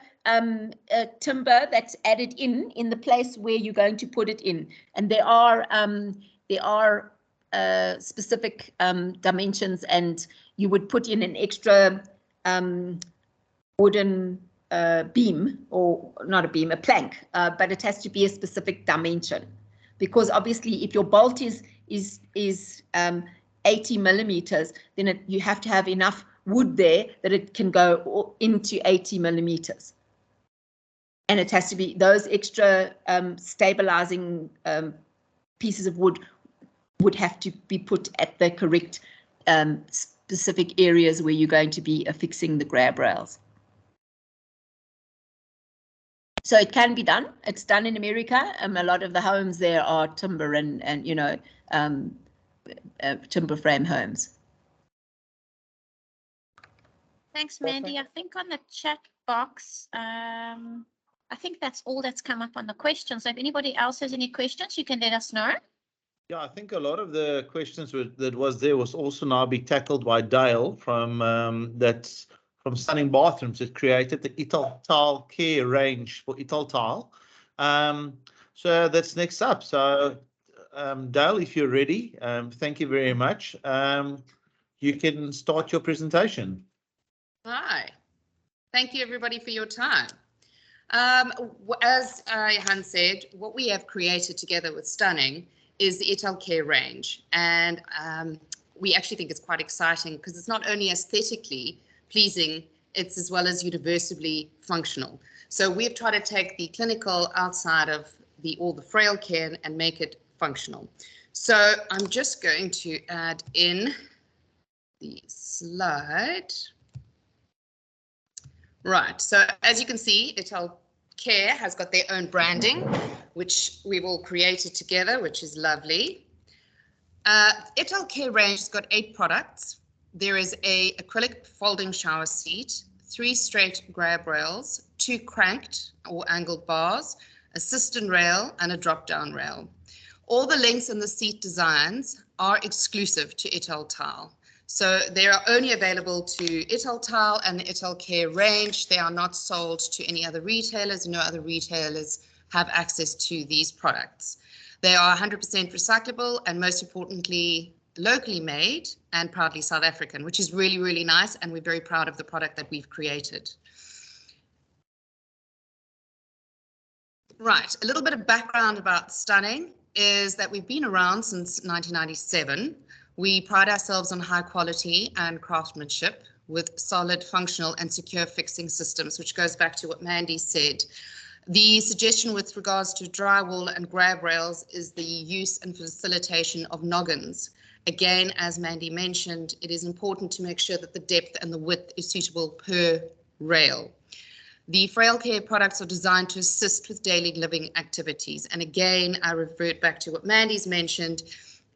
timber that's added in the place where you're going to put it in, and there are specific dimensions, and you would put in an extra wooden beam, or not a beam, a plank, but it has to be a specific dimension, because obviously if your bolt is 80 millimeters, then you have to have enough wood there that it can go into 80 millimeters. And it has to be those extra stabilizing pieces of wood would have to be put at the correct specific areas where you're going to be affixing the grab rails. So it can be done. It's done in America. A lot of the homes there are timber and you know, timber frame homes. Thanks, Mandy. I think on the chat box, I think that's all that's come up on the questions. So if anybody else has any questions, you can let us know. Yeah, I think a lot of the questions that was there was also now be tackled by Dale from from Stunning Bathrooms. It created the Italtile Care range for Italtile. So that's next up. So Dale, if you're ready, thank you very much. You can start your presentation. Hi, thank you everybody for your time. As Johan said, what we have created together with Stunning is the Italtile Care range, and we actually think it's quite exciting because it's not only aesthetically pleasing, it's as well as universally functional. So we've tried to take the clinical outside of all the frail care and make it functional. So I'm just going to add in the slide. Right, so as you can see, Italtile Care has got their own branding, which we've all created together, which is lovely. Italtile Care range has got 8 products. There is an acrylic folding shower seat, 3 straight grab rails, 2 cranked or angled bars, a cistern rail, and a drop-down rail. All the links in the seat designs are exclusive to Italtile. So they are only available to Italtile and the Italtile Care range. They are not sold to any other retailers. No other retailers have access to these products. They are 100% recyclable and, most importantly, locally made and proudly South African, which is really, really nice, and we're very proud of the product that we've created. Right, a little bit of background about Stunning is that we've been around since 1997. We pride ourselves on high quality and craftsmanship with solid, functional and secure fixing systems, which goes back to what Mandy said. The suggestion with regards to drywall and grab rails is the use and facilitation of noggins. Again, as Mandy mentioned, it is important to make sure that the depth and the width is suitable per rail. The frail care products are designed to assist with daily living activities. And again, I revert back to what Mandy's mentioned.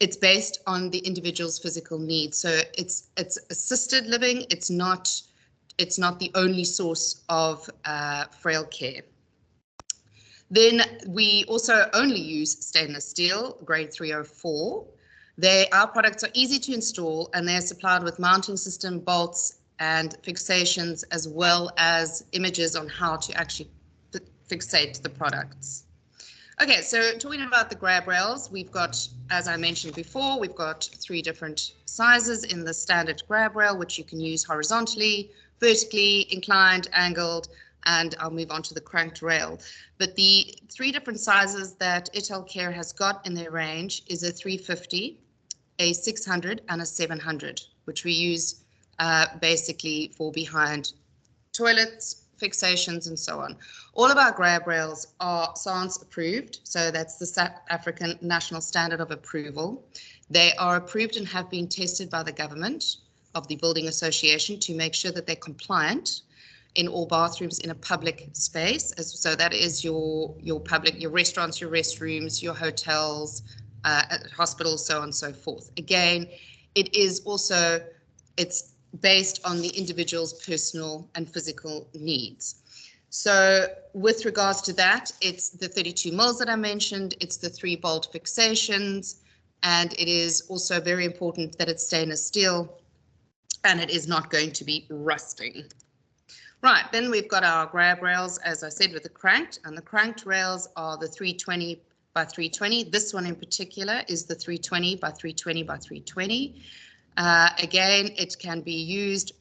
It's based on the individual's physical needs. So it's assisted living. It's not it's not the only source of frail care. Then we also only use stainless steel, grade 304. Our products are easy to install and they're supplied with mounting system, bolts and fixations, as well as images on how to actually fixate the products. Okay, so talking about the grab rails, we've got, as I mentioned before, we've got 3 different sizes in the standard grab rail, which you can use horizontally, vertically, inclined, angled, and I'll move on to the cranked rail. But the 3 different sizes that Italcare has got in their range is a 350, a 600 and a 700, which we use basically for behind toilets, fixations and so on. All of our grab rails are SANS approved, so that's the South African National Standard of Approval. They are approved and have been tested by the government of the Building Association to make sure that they're compliant in all bathrooms in a public space. So that is your public, your restaurants, your restrooms, your hotels, hospitals, so on and so forth. Again, it's based on the individual's personal and physical needs. So with regards to that, it's the 32 mils that I mentioned, it's the 3 bolt fixations, and it is also very important that it's stainless steel and it is not going to be rusting. Right, then we've got our grab rails, as I said, with the cranked, and the cranked rails are the 320 by 320. This one in particular is the 320 by 320 by 320. Again, it can be used,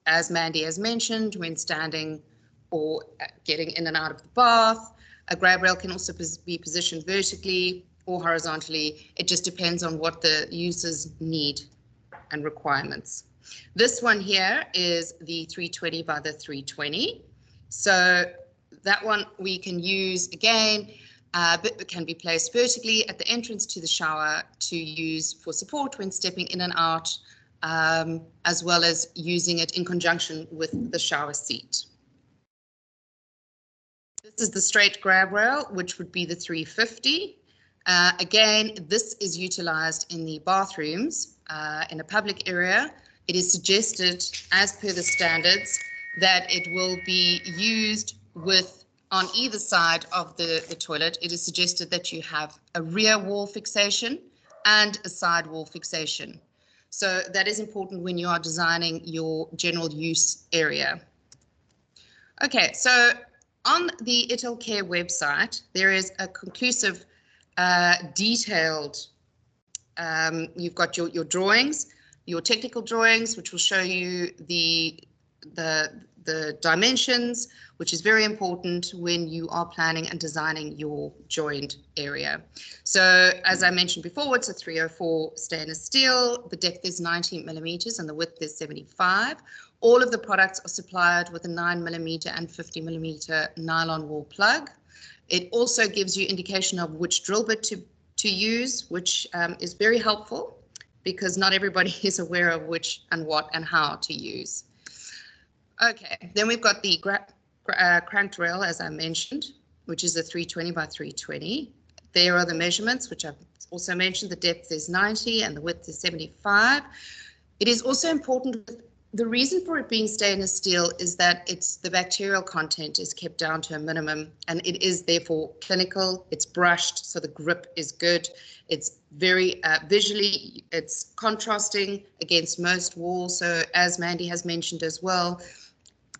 as Mandy has mentioned, when standing or getting in and out of the bath. A grab rail can also be positioned vertically or horizontally. It just depends on what the user's need and requirements. This one here is the 320 by the 320. So that one we can use again, but it can be placed vertically at the entrance to the shower to use for support when stepping in and out, as well as using it in conjunction with the shower seat. This is the straight grab rail, which would be the 350. Again, this is utilized in the bathrooms in a public area. It is suggested, as per the standards, that it will be used with, on either side of the toilet, it is suggested that you have a rear wall fixation and a side wall fixation. So that is important when you are designing your general use area. Okay, so on the Italcare website, there is a conclusive, detailed, you've got your drawings, your technical drawings, which will show you the dimensions, which is very important when you are planning and designing your joined area. So as I mentioned before, it's a 304 stainless steel. The depth is 90 millimeters and the width is 75. All of the products are supplied with a 9 millimeter and 50 millimeter nylon wall plug. It also gives you indication of which drill bit to use, which is very helpful, because not everybody is aware of which and what and how to use. Okay, then we've got the cranked rail, as I mentioned, which is a 320 by 320. There are the measurements, which I've also mentioned. The depth is 90 and the width is 75. It is also important, the reason for it being stainless steel is that the bacterial content is kept down to a minimum, and it is therefore clinical. It's brushed, so the grip is good. It's very visually, it's contrasting against most walls. So as Mandy has mentioned as well,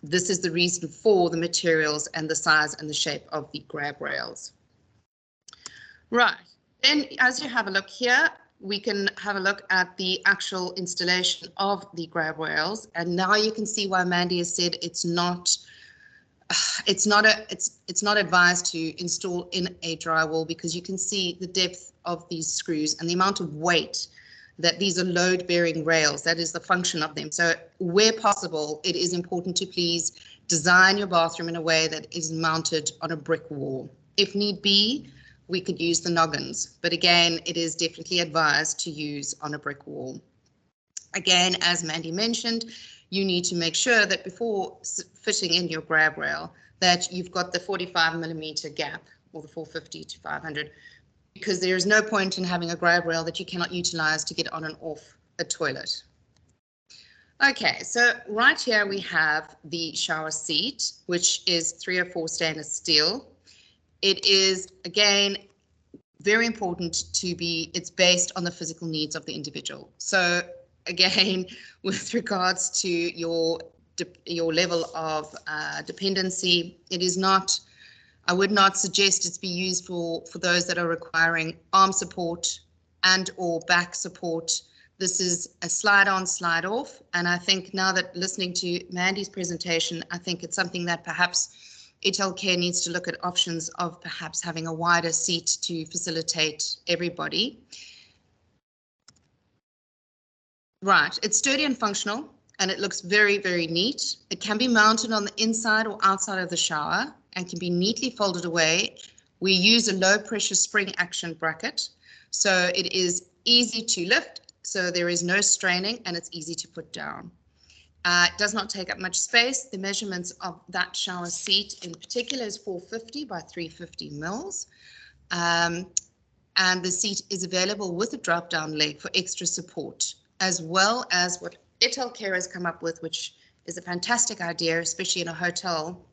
this is the reason for the materials and the size and the shape of the grab rails. Right, then as you have a look here, we can have a look at the actual installation of the grab rails, and now you can see why Mandy has said it's not advised to install in a drywall, because you can see the depth of these screws and the amount of weight that these are load-bearing rails. That is the function of them. So where possible, it is important to please design your bathroom in a way that is mounted on a brick wall. If need be, we could use the noggins, but again, it is definitely advised to use on a brick wall. Again, as Mandy mentioned, you need to make sure that before fitting in your grab rail, that you've got the 45 millimeter gap, or the 450 to 500, because there is no point in having a grab rail that you cannot utilize to get on and off a toilet. Okay, so right here we have the shower seat, which is 304 stainless steel. It is, again, very important to be, it's based on the physical needs of the individual. So again, with regards to your level of dependency, it is not, I would not suggest it's be used for those that are requiring arm support and or back support. This is a slide on, slide off. And I think now that listening to Mandy's presentation, I think it's something that perhaps Italcare needs to look at options of perhaps having a wider seat to facilitate everybody. Right, it's sturdy and functional, and it looks very, very neat. It can be mounted on the inside or outside of the shower and can be neatly folded away. We use a low pressure spring action bracket, so it is easy to lift, so there is no straining, and it's easy to put down. It does not take up much space. The measurements of that shower seat in particular is 450 by 350 mils. And the seat is available with a drop-down leg for extra support, as well as what Italcare has come up with, which is a fantastic idea, especially in a hotel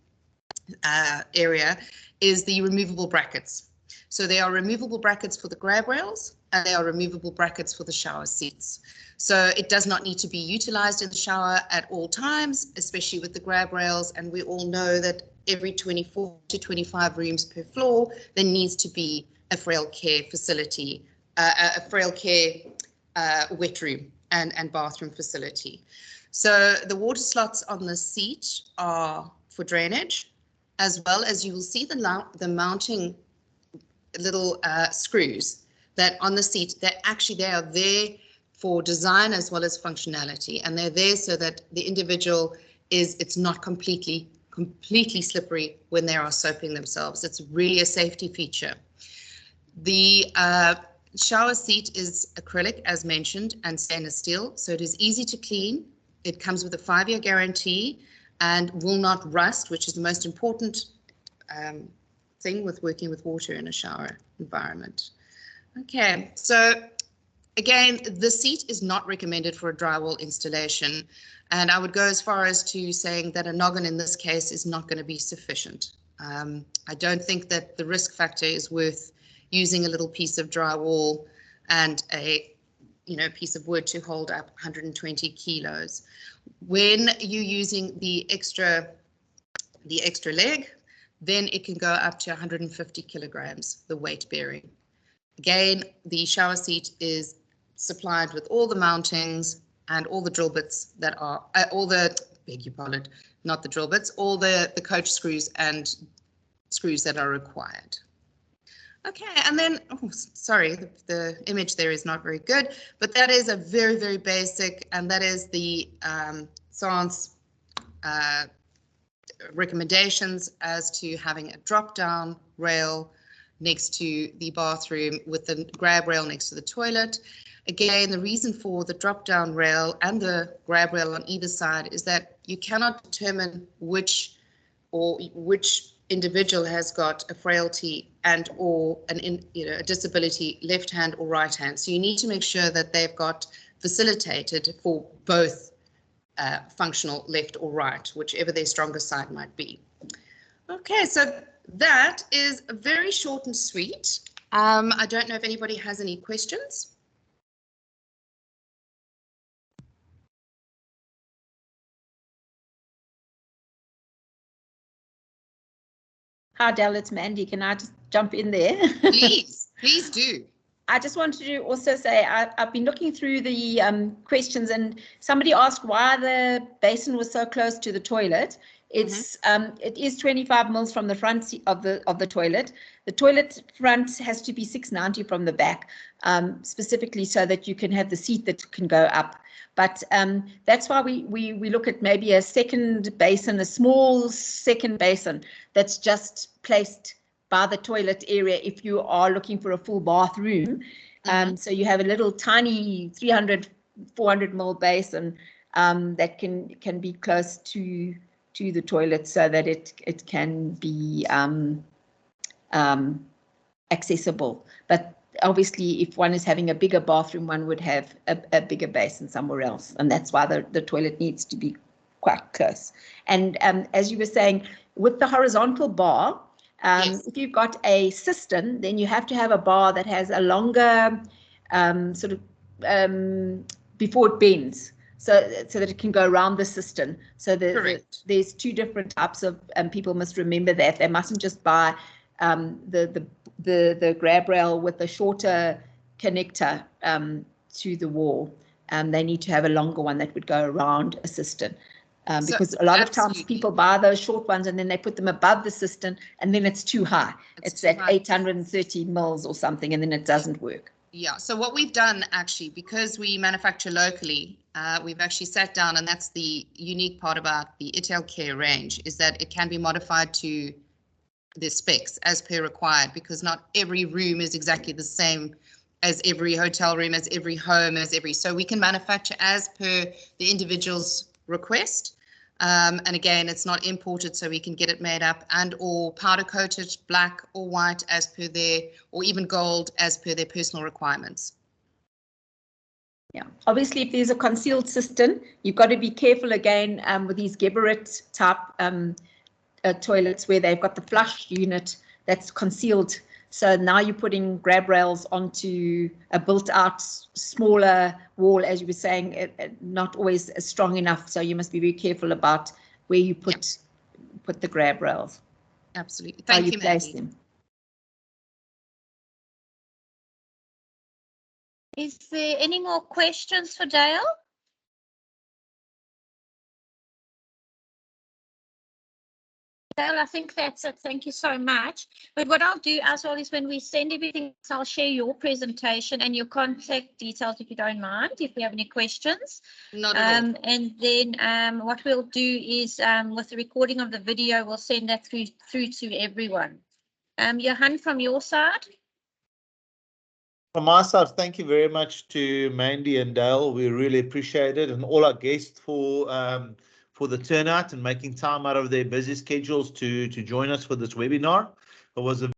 area, is the removable brackets. So they are removable brackets for the grab rails, and they are removable brackets for the shower seats. So it does not need to be utilized in the shower at all times, especially with the grab rails. And we all know that every 24 to 25 rooms per floor, there needs to be a frail care facility, a frail care wet room and bathroom facility. So the water slots on the seat are for drainage, as well as you will see the mounting little screws that on the seat, they are there for design as well as functionality, and they're there so that the individual it's not completely slippery when they are soaping themselves. It's really a safety feature. The shower seat is acrylic, as mentioned, and stainless steel, so it is easy to clean. It comes with a 5-year guarantee and will not rust, which is the most important thing with working with water in a shower environment. Okay, so again, the seat is not recommended for a drywall installation, and I would go as far as to saying that a noggin in this case is not going to be sufficient. I don't think that the risk factor is worth using a little piece of drywall and a piece of wood to hold up 120 kilos. When you're using the extra leg, then it can go up to 150 kilograms, the weight bearing. Again, the shower seat is supplied with all the mountings and all the drill bits that are, all the coach screws and screws that are required. Okay, and then, sorry, the image there is not very good, but that is a very, very basic, and that is the SANS recommendations as to having a drop-down rail next to the bathroom with the grab rail next to the toilet. Again, the reason for the drop-down rail and the grab rail on either side is that you cannot determine which individual has got a frailty and or a disability, left hand or right hand. So you need to make sure that they've got facilitated for both functional left or right, whichever their stronger side might be. Okay, so that is very short and sweet. I don't know if anybody has any questions. Hi, Del, it's Mandy. Can I just jump in there? Please do. I just wanted to also say I've been looking through the questions, and somebody asked why the basin was so close to the toilet. It's it is 25 mils from the front of the toilet. The toilet front has to be 690 from the back, specifically so that you can have the seat that can go up. But that's why we look at maybe a second basin, a small second basin that's just placed by the toilet area if you are looking for a full bathroom. So you have a little tiny 300, 400 ml basin that can be close to the toilet so that it can be accessible. But obviously, if one is having a bigger bathroom, one would have a bigger basin somewhere else. And that's why the toilet needs to be quite close. And as you were saying, with the horizontal bar, Yes. if you've got a cistern, then you have to have a bar that has a longer sort of before it bends, so that it can go around the cistern. So there's two different types of, people must remember that they mustn't just buy the grab rail with a shorter connector to the wall. They need to have a longer one that would go around a cistern. Because a lot of times people buy those short ones and then they put them above the cistern and then it's too high. It's at 830 mils or something, and then it doesn't work. Yeah, so what we've done actually, because we manufacture locally, we've actually sat down, and that's the unique part about the Italtile range, is that it can be modified to the specs as per required, because not every room is exactly the same as every hotel room, as every home, so we can manufacture as per the individual's request. And again, it's not imported, so we can get it made up and or powder coated black or white as per their, or even gold as per their personal requirements. Yeah, obviously, if there's a concealed cistern, you've got to be careful again with these Geberit type toilets where they've got the flush unit that's concealed. So now you're putting grab rails onto a built-out smaller wall, as you were saying, not always strong enough. So you must be very careful about where you put the grab rails. Absolutely. Thank you, place Mandy. them. Is there any more questions for Dale? Dale, I think that's it. Thank you so much. But what I'll do as well is when we send everything, I'll share your presentation and your contact details if you don't mind, if we have any questions. Not at all. And then what we'll do is with the recording of the video, we'll send that through to everyone. Johan, from your side? From my side, thank you very much to Mandy and Dale. We really appreciate it, and all our guests for the turnout and making time out of their busy schedules to join us for this webinar. It was a